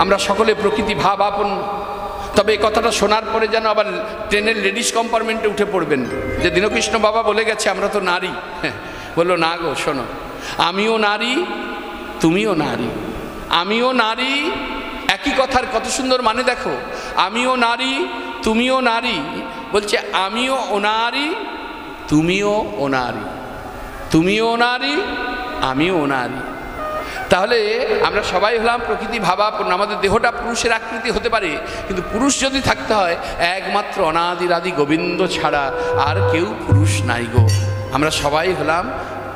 আমরা সকলে প্রকৃতি ভাব আপন। তবে এই কথাটা শোনার পরে যেন আবার ট্রেনের লেডিস কম্পার্টমেন্টে উঠে পড়বেন যে দীনকৃষ্ণ বাবা বলে গেছে আমরা তো নারী। বললো না গো, শোনো, আমিও নারী তুমিও নারী, আমিও নারী, একই কথার কত সুন্দর মানে দেখো, আমিও নারী তুমিও নারী, বলছে আমিও অনারী তুমিও অনারী, তুমিও নারী আমিও নারী। তাহলে আমরা সবাই হলাম প্রকৃতি ভাবাপন্ন। আমাদের দেহটা পুরুষের আকৃতি হতে পারে, কিন্তু পুরুষ যদি থাকতে হয় একমাত্র অনাদির আদি গোবিন্দ ছাড়া আর কেউ পুরুষ নাই গো। আমরা সবাই হলাম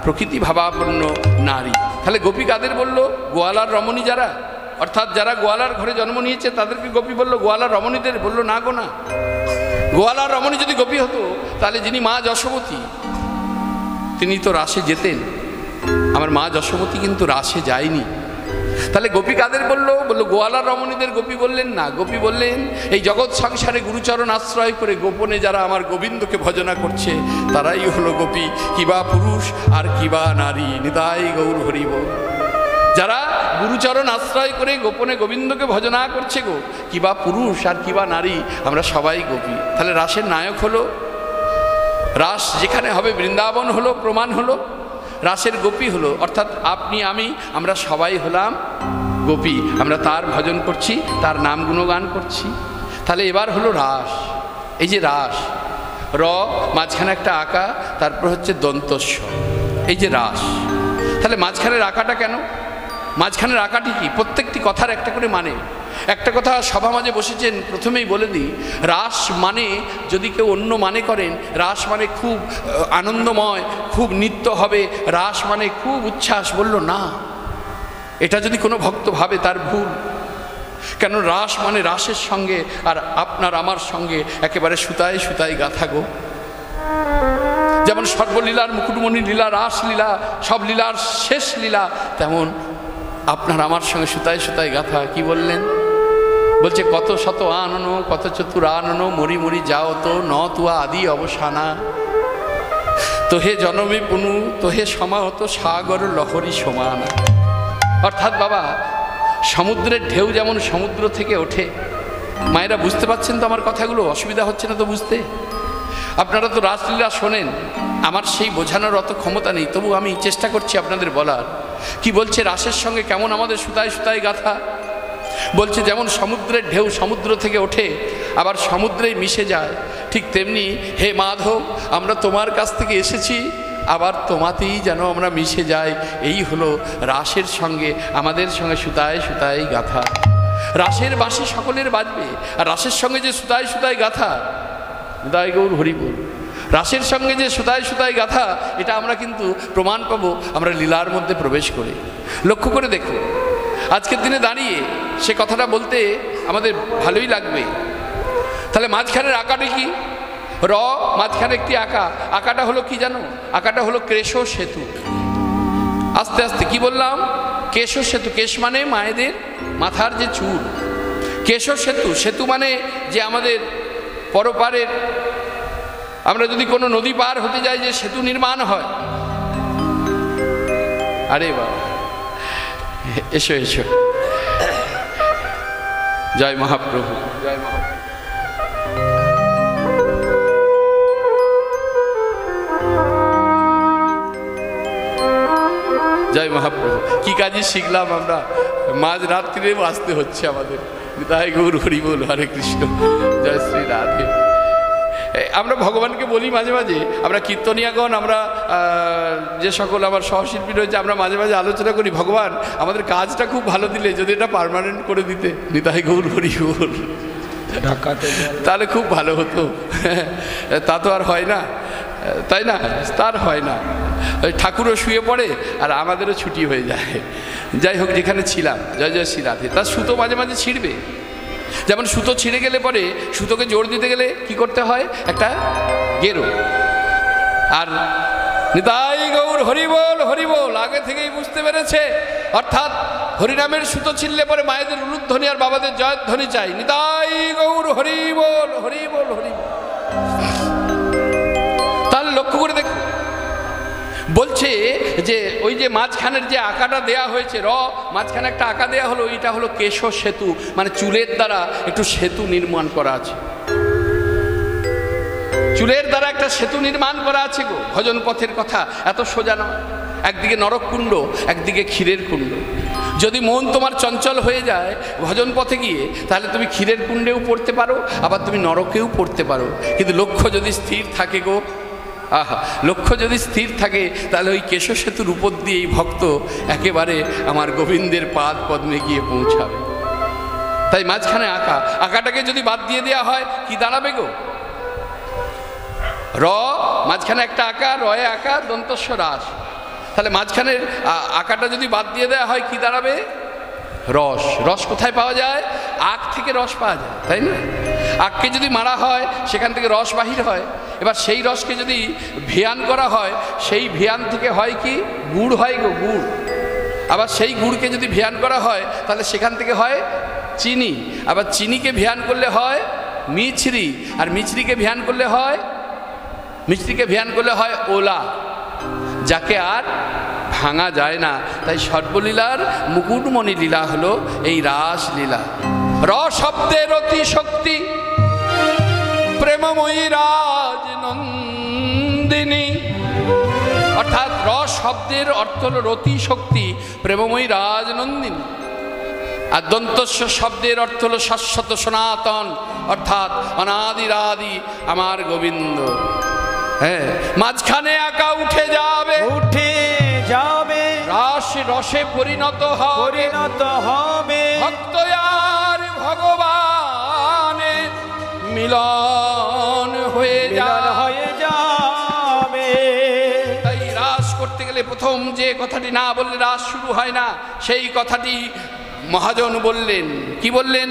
প্রকৃতি ভাবাপন্ন নারী। তাহলে গোপী কাদের বললো? গোয়ালার রমণী যারা, অর্থাৎ যারা গোয়ালার ঘরে জন্ম নিয়েছে তাদেরকে গোপী বললো। গোয়ালার রমণীদের বললো না গো না। গোয়ালার রমণী যদি গোপী হতো তাহলে যিনি মা যশোমতী তিনি তো রাসে যেতেন, আমার মা যশোমতী কিন্তু রাসে যায়নি। তাহলে গোপী কাদের বললো? বললো গোয়ালার রমণীদের গোপী বললেন না, গোপী বললেন এই জগৎ সংসারে গুরুচরণ আশ্রয় করে গোপনে যারা আমার গোবিন্দকে ভজনা করছে তারাই হলো গোপী। কিবা পুরুষ আর কিবা নারী, নিতাই গৌর হরিব। যারা গুরুচরণ আশ্রয় করে গোপনে গোবিন্দকে ভজনা করছে গো, কিবা পুরুষ আর কিবা নারী, আমরা সবাই গোপী। তাহলে রাসের নায়ক হলো, রাস যেখানে হবে বৃন্দাবন হলো, প্রমাণ হলো রাসের গোপী হলো, অর্থাৎ আপনি আমি আমরা সবাই হলাম গোপী। আমরা তার ভজন করছি, তার নাম গুণগান করছি। তাহলে এবার হলো রাস। এই যে রাস, র মাঝখানে একটা আঁকা, তারপর হচ্ছে দন্তস্ব, এই যে রাস। তাহলে মাঝখানের আঁকাটা কেন? মাঝখানের আঁকাটি কি? প্রত্যেকটি কথার একটা করে মানে। একটা কথা সভা মাঝে বসেছেন, প্রথমেই বলে দিই, রাস মানে যদি কেউ অন্য মানে করেন, রাস মানে খুব আনন্দময়, খুব নৃত্য হবে, রাস মানে খুব উচ্ছ্বাস, বলল না, এটা যদি কোনো ভক্ত ভাবে তার ভুল। কেন? রাস মানে রাসের সঙ্গে আর আপনার আমার সঙ্গে একেবারে সুতায় সুতায় গাথা গো। যেমন সর্বলীলার মুকুটমণি লীলা, রাস লীলা, সব লীলার শেষ লীলা, তেমন আপনার আমার সঙ্গে সুতায় সুতায় গাথা। কি বললেন? বলছে কত শত আনন কত চতুর আনন, মরি মরি যাও তো ন তুয়া আদি অবসানা, তোহে জনমে পুনু তোহে সমাহত সাগর লহরী সমান। অর্থাৎ বাবা, সমুদ্রের ঢেউ যেমন সমুদ্র থেকে ওঠে। মায়েরা বুঝতে পারছেন তো আমার কথাগুলো? অসুবিধা হচ্ছে না তো বুঝতে? আপনারা তো রাসলীলা শোনেন, আমার সেই বোঝানোর অত ক্ষমতা নেই, তবু আমি চেষ্টা করছি আপনাদের বলার। কি বলছে? রাসের সঙ্গে কেমন আমাদের সুতায় সুতায় গাথা। বলছে যেমন সমুদ্রের ঢেউ সমুদ্র থেকে ওঠে আবার সমুদ্রেই মিশে যায়, ঠিক তেমনি হে মাধব আমরা তোমার কাছ থেকে এসেছি, আবার তোমাতেই যেন আমরা মিশে যাই। এই হলো রাসের সঙ্গে আমাদের সঙ্গে সুতায় সুতায় গাথা। রাসের বাঁশি সকলের বাজবে, আর রাসের সঙ্গে যে সুতায় সুতায় গাথা, নিতাই গৌর হরিবোল, রাসের সঙ্গে যে সুতায় সুতায় গাথা, এটা আমরা কিন্তু প্রমাণ পাবো আমরা লীলার মধ্যে প্রবেশ করে। লক্ষ্য করে দেখো, আজকের দিনে দাঁড়িয়ে সে কথাটা বলতে আমাদের ভালোই লাগবে। তাহলে মাঝখানের আঁকাটা কি? র মাঝখানে একটি আঁকা, আঁকাটা হলো কি জানো? আঁকাটা হলো কেশ সেতু। আস্তে আস্তে কি বললাম? কেশ সেতু। কেশ মানে মায়েদের মাথার যে চুল। কেশ সেতু, সেতু মানে যে আমাদের পরপারের, আমরা যদি কোনো নদী পার হতে যাই যে সেতু নির্মাণ হয়। আরে বাবা, এসো এসো, জয় মহাপ্রভু, জয় মহাপ্রভু। জয় মহাপ্রভু। কি কাজে শিখলাম আমরা? মাঝ রাত্রিরে আসতে হচ্ছে আমাদের। তাই গৌর হরি বল, হরে কৃষ্ণ, জয় শ্রী রাধে। আমরা ভগবানকে বলি মাঝে মাঝে, আমরা কীর্তনিয়াগণ, আমরা যে সকল আমার সহশিল্পী রয়েছে, আমরা মাঝে মাঝে আলোচনা করি, ভগবান আমাদের কাজটা খুব ভালো দিলে যদি এটা পার্মানেন্ট করে দিতে, নিতাই গৌর হরি বল, তাহলে খুব ভালো হতো। তা তো আর হয় না, তাই না? তার হয় না। ওই ঠাকুরও শুয়ে পড়ে আর আমাদেরও ছুটি হয়ে যায়। যাই হোক, যেখানে ছিলাম, জয় জয় শ্রী রাধে। তার সুতো মাঝে মাঝে ছিঁড়বে। যেমন সুতো ছিঁড়ে গেলে পরে সুতোকে জোর দিতে গেলে কি করতে হয়? একটা গেরো। আর নিতাই গৌর হরিবোল হরিবোল আগে থেকেই বুঝতে পেরেছে, অর্থাৎ হরিনামের সুতো ছিঁড়লে পরে মায়েদের উলুধ্বনি আর বাবাদের জয়ধ্বনি চাই। নিতাই গৌর হরিবোল হরিবোল হরিবোল। লক্ষ্য করে দেখো, বলছে যে ওই যে মাঝখানের যে আঁকাটা দেয়া হয়েছে, মাঝখানে একটা আঁকা দেয়া হলো, এটা হলো কেশ সেতু, মানে চুলের দ্বারা একটু সেতু নির্মাণ করা আছে, চুলের দ্বারা একটা সেতু নির্মাণ করা আছে গো। ভজন পথের কথা এত সোজা নয়, একদিকে নরককুণ্ড, একদিকে ক্ষীরের কুণ্ড। যদি মন তোমার চঞ্চল হয়ে যায় ভজন পথে গিয়ে, তাহলে তুমি ক্ষীরের কুণ্ডেও পড়তে পারো, আবার তুমি নরকেও পড়তে পারো। কিন্তু লক্ষ্য যদি স্থির থাকে গো, আহা, লক্ষ্য যদি স্থির থাকে, তাহলে ওই কেশ সেতুর উপর দিয়েই ভক্ত একেবারে আমার গোবিন্দের পাদ পদ্মে গিয়ে পৌঁছাবে। তাই মাঝখানে আঁকাটাকে যদি বাদ দিয়ে দেওয়া হয়, কি দাঁড়াবে গো? মাঝখানে একটা আঁকা, রয়ে আঁকা, দন্তস্ব রাস। তাহলে মাঝখানের আঁকাটা যদি বাদ দিয়ে দেওয়া হয়, কি দাঁড়াবে? রস। রস কোথায় পাওয়া যায়? আখ থেকে রস পাওয়া যায়, তাই না? আখকে যদি মারা হয়, সেখান থেকে রস বাহির হয়। এবার সেই রসকে যদি ভিয়ান করা হয়, সেই ভিয়ান থেকে হয় কি? গুড় হয় গো, গুড়। আবার সেই গুড়কে যদি ভিয়ান করা হয়, তাহলে সেখান থেকে হয় চিনি। আবার চিনিকে ভিয়ান করলে হয় মিছরি, আর মিছরিকে ভিয়ান করলে হয় ওলা, যাকে আর ভাঙা যায় না। তাই সর্বলীলার মুকুটমণি লীলা হলো এই রাস লীলা। শব্দের অতি শক্তি প্রেমময়ী রাজনন্দিনী, অর্থাৎ শব্দের অর্থ হল রতি শক্তি, প্রেমময়ী রাজনন্দিনী। আর দন্তস্ব শব্দের অর্থ হল শাশ্বত সনাতন, অর্থাৎ অনাদিরাদি আমার গোবিন্দ। হ্যাঁ, মাঝখানে আঁকা উঠে যাবে, রসে পরিণত হবে, ভক্ত আর ভগবানের মিলন হয়ে যাবে। তাই রাস করতে গেলে প্রথম যে কথাটি না বললে রাস শুরু হয় না, সেই কথাটি মহাজন বললেন। কি বললেন?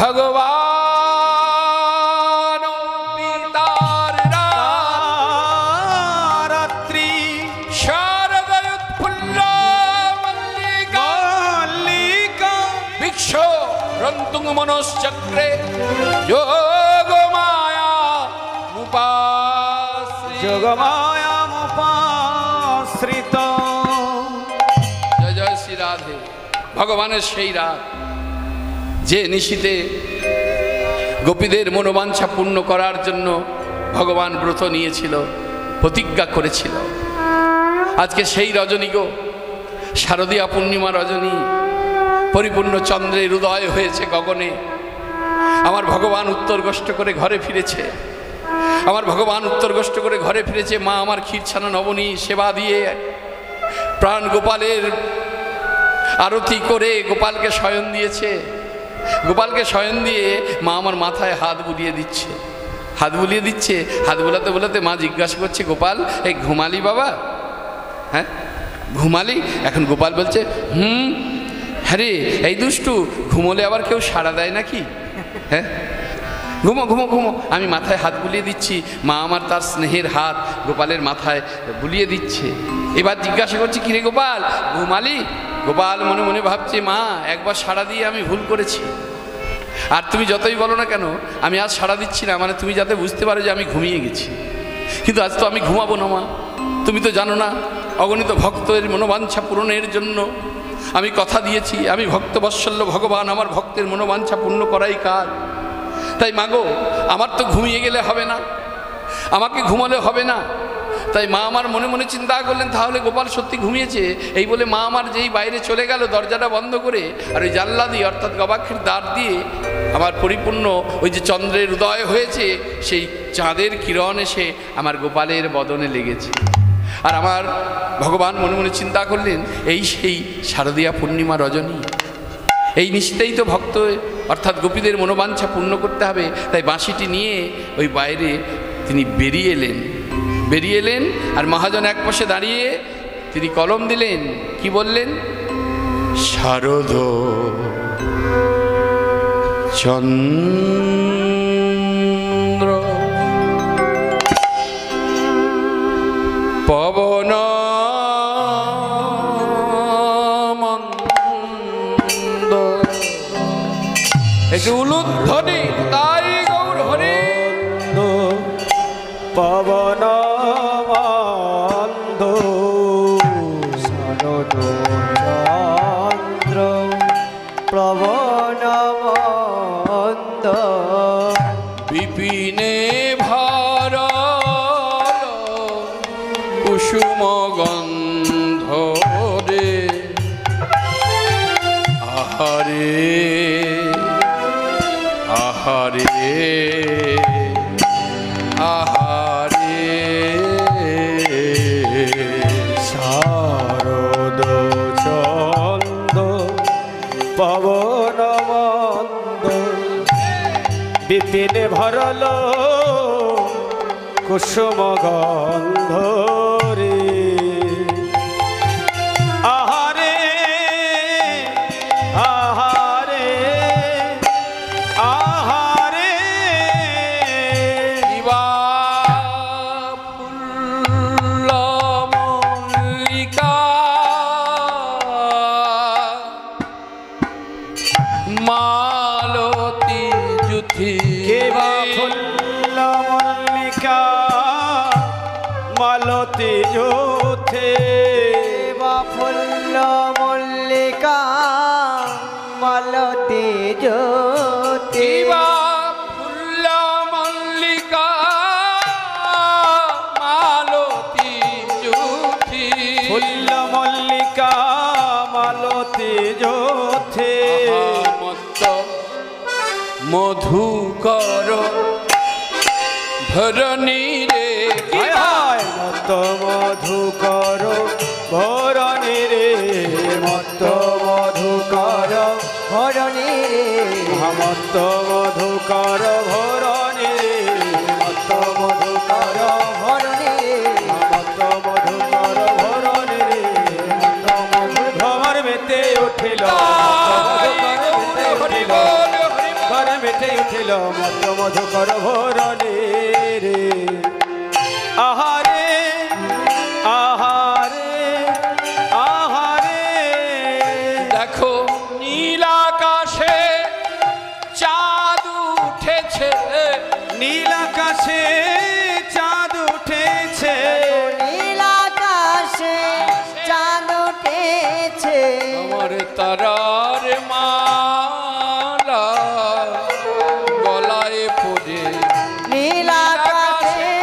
ভগবান পিতার রাত্রি শারদোৎফুল্ল মল্লিকা বিক্ষ রন্তুং মনশ্চক্রে যোগমায়া মুপাশ্রিত। জয় জয় শ্রী রাধে। ভগবানের সেই রাত, যে নিশীতে গোপীদের মনোবাঞ্ছা পূর্ণ করার জন্য ভগবান ব্রত নিয়েছিল, প্রতিজ্ঞা করেছিল। আজকে সেই রজনী গো, শারদীয়া পূর্ণিমা রজনী, পরিপূর্ণ চন্দ্রের উদয় হয়েছে গগনে। আমার ভগবান উত্তরগষ্ট করে ঘরে ফিরেছে, আমার ভগবান উত্তরগষ্ট করে ঘরে ফিরেছে। মা আমার ক্ষীরছানা নবনী সেবা দিয়ে প্রাণ গোপালের আরতি করে গোপালকে শয়ন দিয়েছে। গোপালকে শয়ন দিয়ে মা আমার মাথায় হাত বুলিয়ে দিচ্ছে, হাত বোলাতে বোলাতে মা জিজ্ঞাসা করছে, গোপাল এই ঘুমালি বাবা? হ্যাঁ ঘুমালি? এখন গোপাল বলছে, হ্যাঁ রে, এই দুষ্টু, ঘুমোলে আবার কেউ সাড়া দেয় নাকি? হ্যাঁ, ঘুমো ঘুমো ঘুমো। আমি মাথায় হাত বুলিয়ে দিচ্ছি, মা আমার তার স্নেহের হাত গোপালের মাথায় বুলিয়ে দিচ্ছে। এবার জিজ্ঞাসা করছি, কিরে গোপাল ঘুমালি? গোপাল মনে মনে ভাবছে, মা একবার সাড়া দিয়ে আমি ভুল করেছি, আর তুমি যতই বলো না কেন আমি আজ সাড়া দিচ্ছি না, মানে তুমি যাতে বুঝতে পারো যে আমি ঘুমিয়ে গেছি। কিন্তু আজ তো আমি ঘুমাবো না মা, তুমি তো জানো না অগণিত ভক্তের মনোবাঞ্ছা পূরণের জন্য আমি কথা দিয়েছি, আমি ভক্তবৎসল্য ভগবান আমার ভক্তের মনোবাঞ্ছা পূর্ণ করাই কাজ। তাই মাগো, আমার তো ঘুমিয়ে গেলে হবে না, আমাকে ঘুমালে হবে না। তাই মা আমার মনে মনে চিন্তা করলেন, তাহলে গোপাল সত্যি ঘুমিয়েছে। এই বলে মা আমার যেই বাইরে চলে গেল দরজাটা বন্ধ করে, আর ওই জানলা দিয়ে অর্থাৎ গবাক্ষের দ্বার দিয়ে আমার পরিপূর্ণ ওই যে চন্দ্রের উদয় হয়েছে, সেই চাঁদের কিরণ এসে আমার গোপালের বদনে লেগেছে। আর আমার ভগবান মনে মনে চিন্তা করলেন, এই সেই শারদীয়া পূর্ণিমা রজনী, এই নিশীতেই তো ভক্ত অর্থাৎ গোপীদের মনোবাঞ্ছা পূর্ণ করতে হবে। তাই বাঁশিটি নিয়ে ওই বাইরে তিনি বেরিয়ে এলেন। আর মহাজন এক পাশে দাঁড়িয়ে তিনি কলম দিলেন। কি বললেন? শারদ চন্দ্র পবন মন্দ, একটু উলুধ্বনি তাই গৌর হরি পবন প্লবনমন্দ বিপিনে ভরল কুসুম গন্ধ রে আহারে আহারে আহারে শারদ চন্দ পবন মন্দ বিপিনে ভরল কুসুম গন্ধ রে আহারে আহারে আহারে ইবা ফুল্ল মল্লিকা মালতী যুথি কেবা ফুল্ল মল্লিকা মালতী যুথে বা ফুল্ল মল্লিকা মালতী জ্যোতি ইবা ফুল্ল মল্লিকা মালতী যুথি ফুল্ল মল্লিকা মালতী যুথে মত মধুকর ধরণী রে হায় হায় মত মধুকর ভরণী রে মত মধুকর হরণী মত মধুকর ভরণী রে মত মধুকর হরণী মত মধুকর ভরণী রে মত মধু ভ্রমর মেতে উঠিল ঘর মেতে উঠিল মত মধুকর ভরণী রে আহারে আহারে আহারে দেখো নীল আকাশে চাঁদ উঠেছে নীল আকাশে চাঁদ উঠেছে নীল আকাশে চাঁদ উঠেছে আমার তারার মালা গলায় পড়ে নীল আকাশে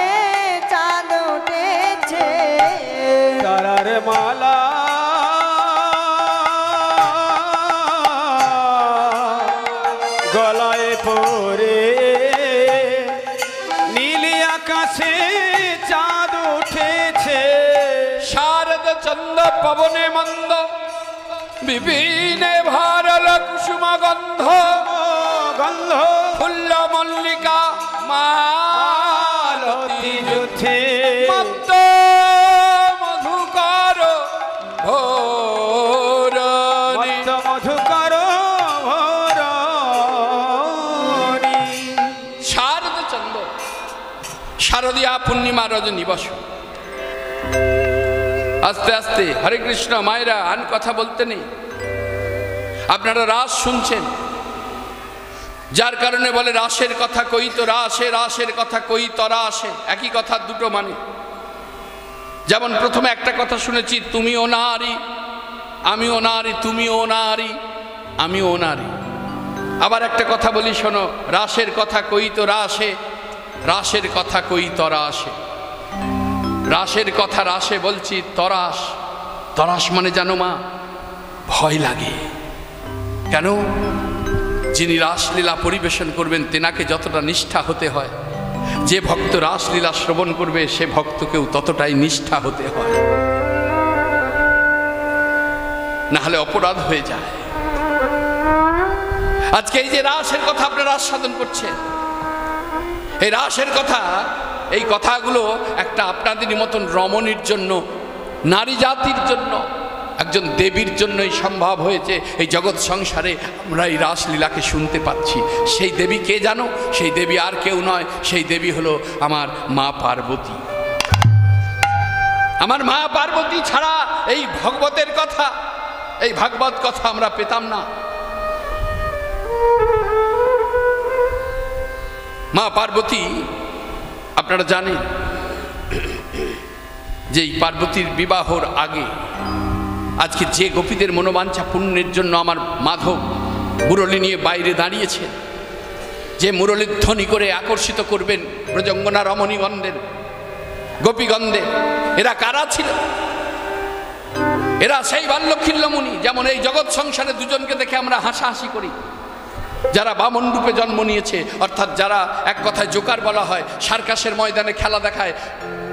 চাঁদ উঠেছে তারার মালা গলায় পরে নীলি আকাশে চাঁদ উঠেছে শারদ চন্দ পবনে মন্দ বিপিনে ভরল কুসুম গন্ধ গন্ধ ফুল্ল মল্লিকা মালতী যুথে মত্ত মধুকর ভোরণী মত মধুকর ভরণী শারদ চন্দ্র শারদীয়া পূর্ণিমা রজনী বস আস্তে আস্তে হরে কৃষ্ণ মায়েরা আন কথা বলতে নেই আপনারা রাস শুনছেন যার কারণে বলে রাসের কথা কই তো রাসে রাসের কথা কই তরা আসে একই কথা দুটো মানে যেমন প্রথমে একটা কথা শুনেছি তুমিও নারী আমিও নারী তুমিও নারী আমিও নারী আবার একটা কথা বলি শোনো রাসের কথা কই তো রাসে রাসের কথা কই তরা আসে রাসের কথা রাসে বলছি তরাস তরাস মানে জানো মা ভয় লাগে কেন যিনি রাসলীলা পরিবেশন করবেন তেনাকে যতটা নিষ্ঠা হতে হয় যে ভক্ত রাসলীলা শ্রবণ করবে সে ভক্তকেও ততটাই নিষ্ঠা হতে হয় না হলে অপরাধ হয়ে যায় আজকে এই যে রাসের কথা আপনারা আস্বাদন করছেন এই রাসের কথা এই কথাগুলো একটা আপনাদের মতন রমণীর জন্য নারী জাতির জন্য একজন দেবীর জন্যই সম্ভব হয়েছে এই জগৎ সংসারে আমরা এই রাসলীলাকে শুনতে পাচ্ছি সেই দেবী কে জানো সেই দেবী আর কেউ নয় সেই দেবী হলো আমার মা পার্বতী আমার মা পার্বতী ছাড়া এই ভগবতের কথা এই ভাগবত কথা আমরা পেতাম না মা পার্বতী আপনারা জানেন যে এই পার্বতীর বিবাহর আগে আজকে যে গোপীদের মনোবাঞ্ছা পূর্ণের জন্য আমার মাধব মুরলী নিয়ে বাইরে দাঁড়িয়েছেন, যে মুরলীর ধ্বনি করে আকর্ষিত করবেন ব্রজঙ্গনা রমণীগণদের, গোপীগণদের। এরা কারা ছিল? এরা সেই বাল্যখিল্য মুনি। যেমন এই জগৎ সংসারে দুজনকে দেখে আমরা হাসাহাসি করি, যারা বামন রূপে জন্ম নিয়েছে, অর্থাৎ যারা এক কথায় জোকার বলা হয়, সার্কাসের ময়দানে খেলা দেখায়।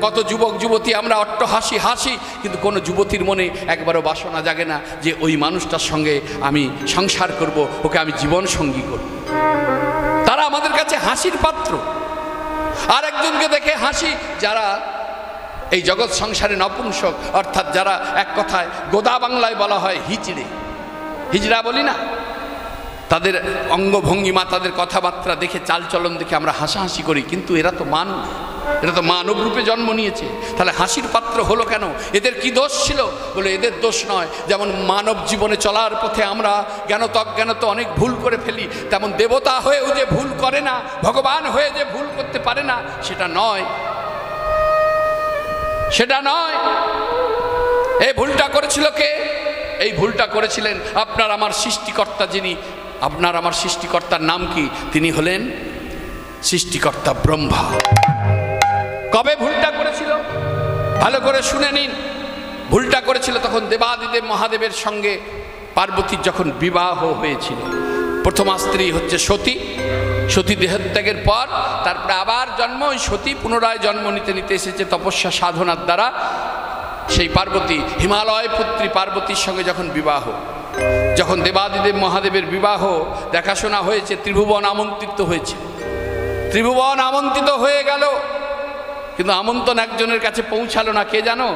কত যুবক যুবতী আমরা অট্টহাসি হাসি, কিন্তু কোনো যুবতীর মনে একবারও বাসনা জাগে না যে ওই মানুষটার সঙ্গে আমি সংসার করব, ওকে আমি জীবন সঙ্গী করব। তারা আমাদের কাছে হাসির পাত্র। আর একজনকে দেখে হাসি যারা এই জগৎ সংসারে নপুংসক, অর্থাৎ যারা এক কথায় গোদা বাংলায় বলা হয় হিজড়ে, হিজড়া বলি না, তাদের অঙ্গভঙ্গিমা, তাদের কথাবার্তা দেখে, চালচলন দেখে আমরা হাসাহাসি করি। কিন্তু এরা তো মানুষ, এরা তো মানব রূপে জন্ম নিয়েছে, তাহলে হাসির পাত্র হলো কেন? এদের কি দোষ ছিল? বলে এদের দোষ নয়। যেমন মানব জীবনে চলার পথে আমরা জ্ঞানত অজ্ঞানত অনেক ভুল করে ফেলি, তেমন দেবতা হয়েও যে ভুল করে না, ভগবান হয়ে যে ভুল করতে পারে না, সেটা নয়, সেটা নয়। এই ভুলটা করেছিল কে? এই ভুলটা করেছিলেন আপনার আমার সৃষ্টিকর্তা। যিনি আপনার আমার সৃষ্টিকর্তার নাম কি? তিনি হলেন সৃষ্টিকর্তা ব্রহ্মা। কবে ভুলটা করেছিল? ভালো করে শুনে নিন। ভুলটা করেছিল তখন দেবাদিদেব মহাদেবের সঙ্গে পার্বতীর যখন বিবাহ হয়েছিল। প্রথমা স্ত্রী হচ্ছে সতী। সতী দেহত্যাগের পর তারপরে আবার জন্ম, ওই সতী পুনরায় জন্ম নিতে নিতে এসেছে তপস্যা সাধনার দ্বারা। সেই পার্বতী, হিমালয় পুত্রী পার্বতীর সঙ্গে যখন বিবাহ, যখন দেবাদিদেব মহাদেবের বিবাহ দেখাশোনা হয়েছে, ত্রিভুবন আমন্ত্রিত হয়েছে। ত্রিভুবন আমন্ত্রিত হয়ে গেল, কিন্তু আমন্ত্রণ একজনের কাছে পৌঁছালো না। কে জানো?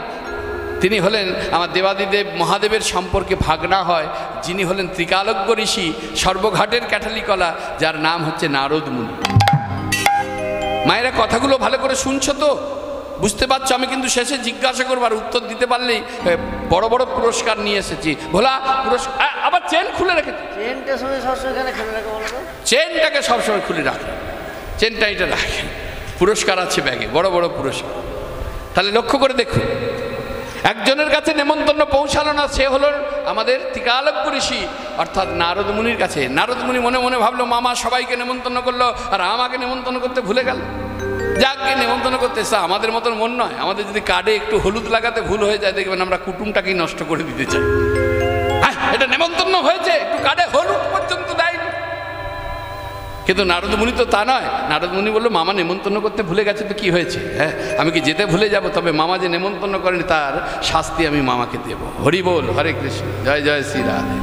তিনি হলেন আমার দেবাদিদেব মহাদেবের সম্পর্কে ভাগনা হয়, যিনি হলেন ত্রিকালজ্ঞ ঋষি, সর্বঘাটের ক্যাঠালিকলা, যার নাম হচ্ছে নারদ মুনি। মায়েরা কথাগুলো ভালো করে শুনছো তো? বুঝতে পারছো? আমি কিন্তু শেষে জিজ্ঞাসা করবো, আর উত্তর দিতে পারলেই বড় বড় পুরস্কার নিয়ে এসেছি। ভোলা পুরস্কার, আবার চেন খুলে রেখেছি। চেনটাকে সবসময় খুলে রাখে, চেনটা এটা রাখে। পুরস্কার আছে ব্যাগে, বড় বড় পুরস্কার। তাহলে লক্ষ্য করে দেখুন, একজনের কাছে নেমন্তন্ন পৌঁছালো না, সে হলো আমাদের ত্রিকালজ্ঞ ঋষি, অর্থাৎ নারদ মুনির কাছে। নারদ মুনি মনে মনে ভাবলো, মামা সবাইকে নেমন্তন্ন করলো আর আমাকে নেমন্তন্ন করতে ভুলে গেল। যাকে নেমন্তন্ন করতে এসে আমাদের মতন মন নয়। আমাদের যদি কার্ডে একটু হলুদ লাগাতে ভুল হয়ে যায়, দেখবেন আমরা কুটুমটাকেই নষ্ট করে দিতে চাই। হ্যাঁ, এটা নেমন্তন্ন হয়েছে, একটু কার্ডে হলুদ পর্যন্ত দেয়নি। কিন্তু নারদ মুনি তো তা নয়। নারদ মুনি বললো, মামা নেমন্তন্ন করতে ভুলে গেছে তো কি হয়েছে? হ্যাঁ, আমি কি যেতে ভুলে যাব? তবে মামা যে নেমন্তন্ন করেনি তার শাস্তি আমি মামাকে দেব। হরি বল, হরে কৃষ্ণ, জয় জয় শ্রী রাধে।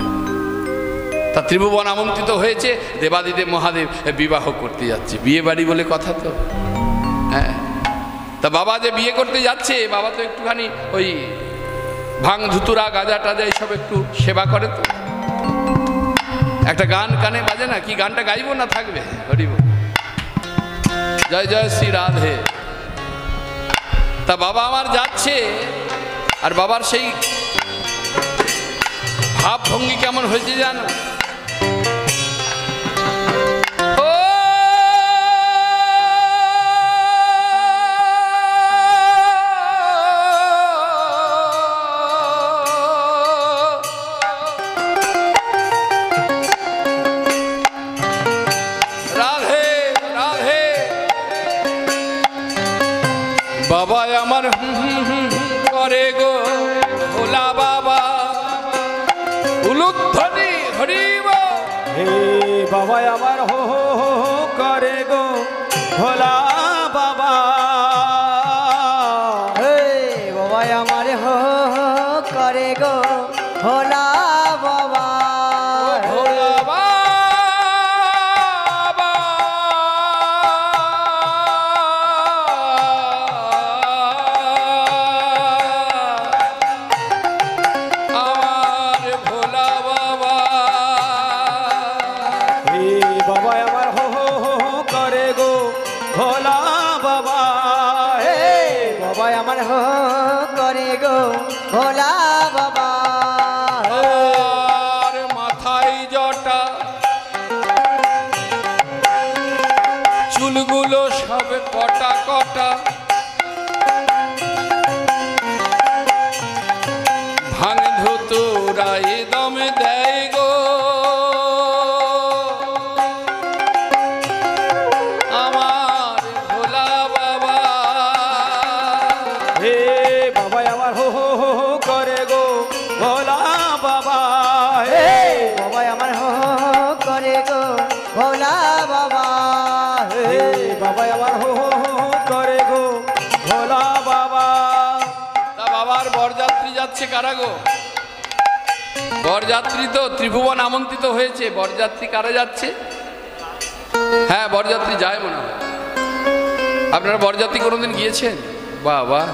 তা ত্রিভুবন আমন্ত্রিত হয়েছে, দেবাদিদেব মহাদেব বিবাহ করতে যাচ্ছে। বিয়ে বাড়ি বলে কথা তো। হ্যাঁ, তা বাবা যে বিয়ে করতে যাচ্ছে, বাবা তো একটুখানি ওই ভাং ধুতুরা গাঁজা টাজা এইসব একটু সেবা করে। তো একটা গান কানে বাজে না, কি গানটা গাইবো না থাকবে? হরিব, জয় জয় শ্রী রাধে। তা বাবা আমার যাচ্ছে, আর বাবার সেই ভাব ভঙ্গি কেমন হয়েছে জানো? বাবা আমার করে গো ভোলা বাবা, উলুধ্বনি হরিব। হে বাবা আমার হো হো হো হো করে গো ভোলা বাবা। হে বাবা আমার হো হো করে গো ভোলা বাবা। ভোলা বাবা আমার হো করে গো ভোলা বাবা। আর মাথায় জটা, চুলগুলো সব কটা কটা, ভাঙ ধুতুরাই দম দেয় গো। কারা গো? বরযাত্রী তো ত্রিভুবন আমন্ত্রিত হয়েছে, বরযাত্রী কারা যাচ্ছে? হ্যাঁ, বরযাত্রী যায় মনে হয়। আপনারা বরযাত্রী কোনোদিন গিয়েছেন? বাহ বাহ,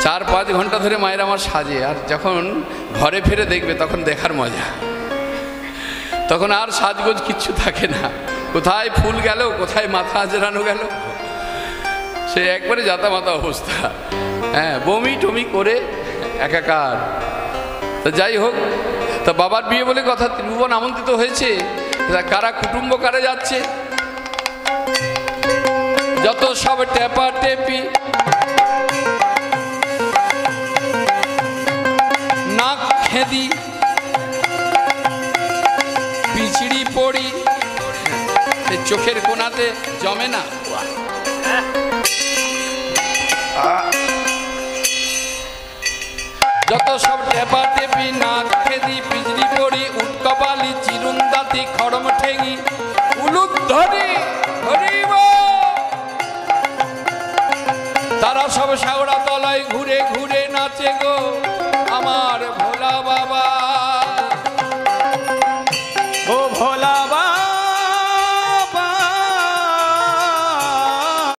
4-5 ঘন্টা ধরে মায়ের আমার সাজে, আর যখন ঘরে ফিরে দেখবে তখন দেখার মজা। তখন আর সাজগোজ কিচ্ছু থাকে না, কোথায় ফুল গেল, কোথায় মাথা আজরানো গেল, সে একবারে জাতা মাতা অবস্থা। হ্যাঁ, বমি টমি করে একাকার। তা যাই হোক, তা বাবার বিয়ে বলে কথা, ত্রিভুবন আমন্ত্রিত হয়েছে। কারা কুটুম্ব কারা যাচ্ছে? যত সব টেপা টেপি, নাক খেদি, পিছড়ি পড়ি, চোখের কোনাতে জমে না। যত সব টেপা টেপি, নাক খেদি, পিছড়ি পড়ি, উটকপালি, চিরুন্দাতি, খড়ম ঠেঙি, উলুধ্বনি, তারা সব শাওড়া তলায় ঘুরে ঘুরে নাচে গো আমার ভোলা বাবা।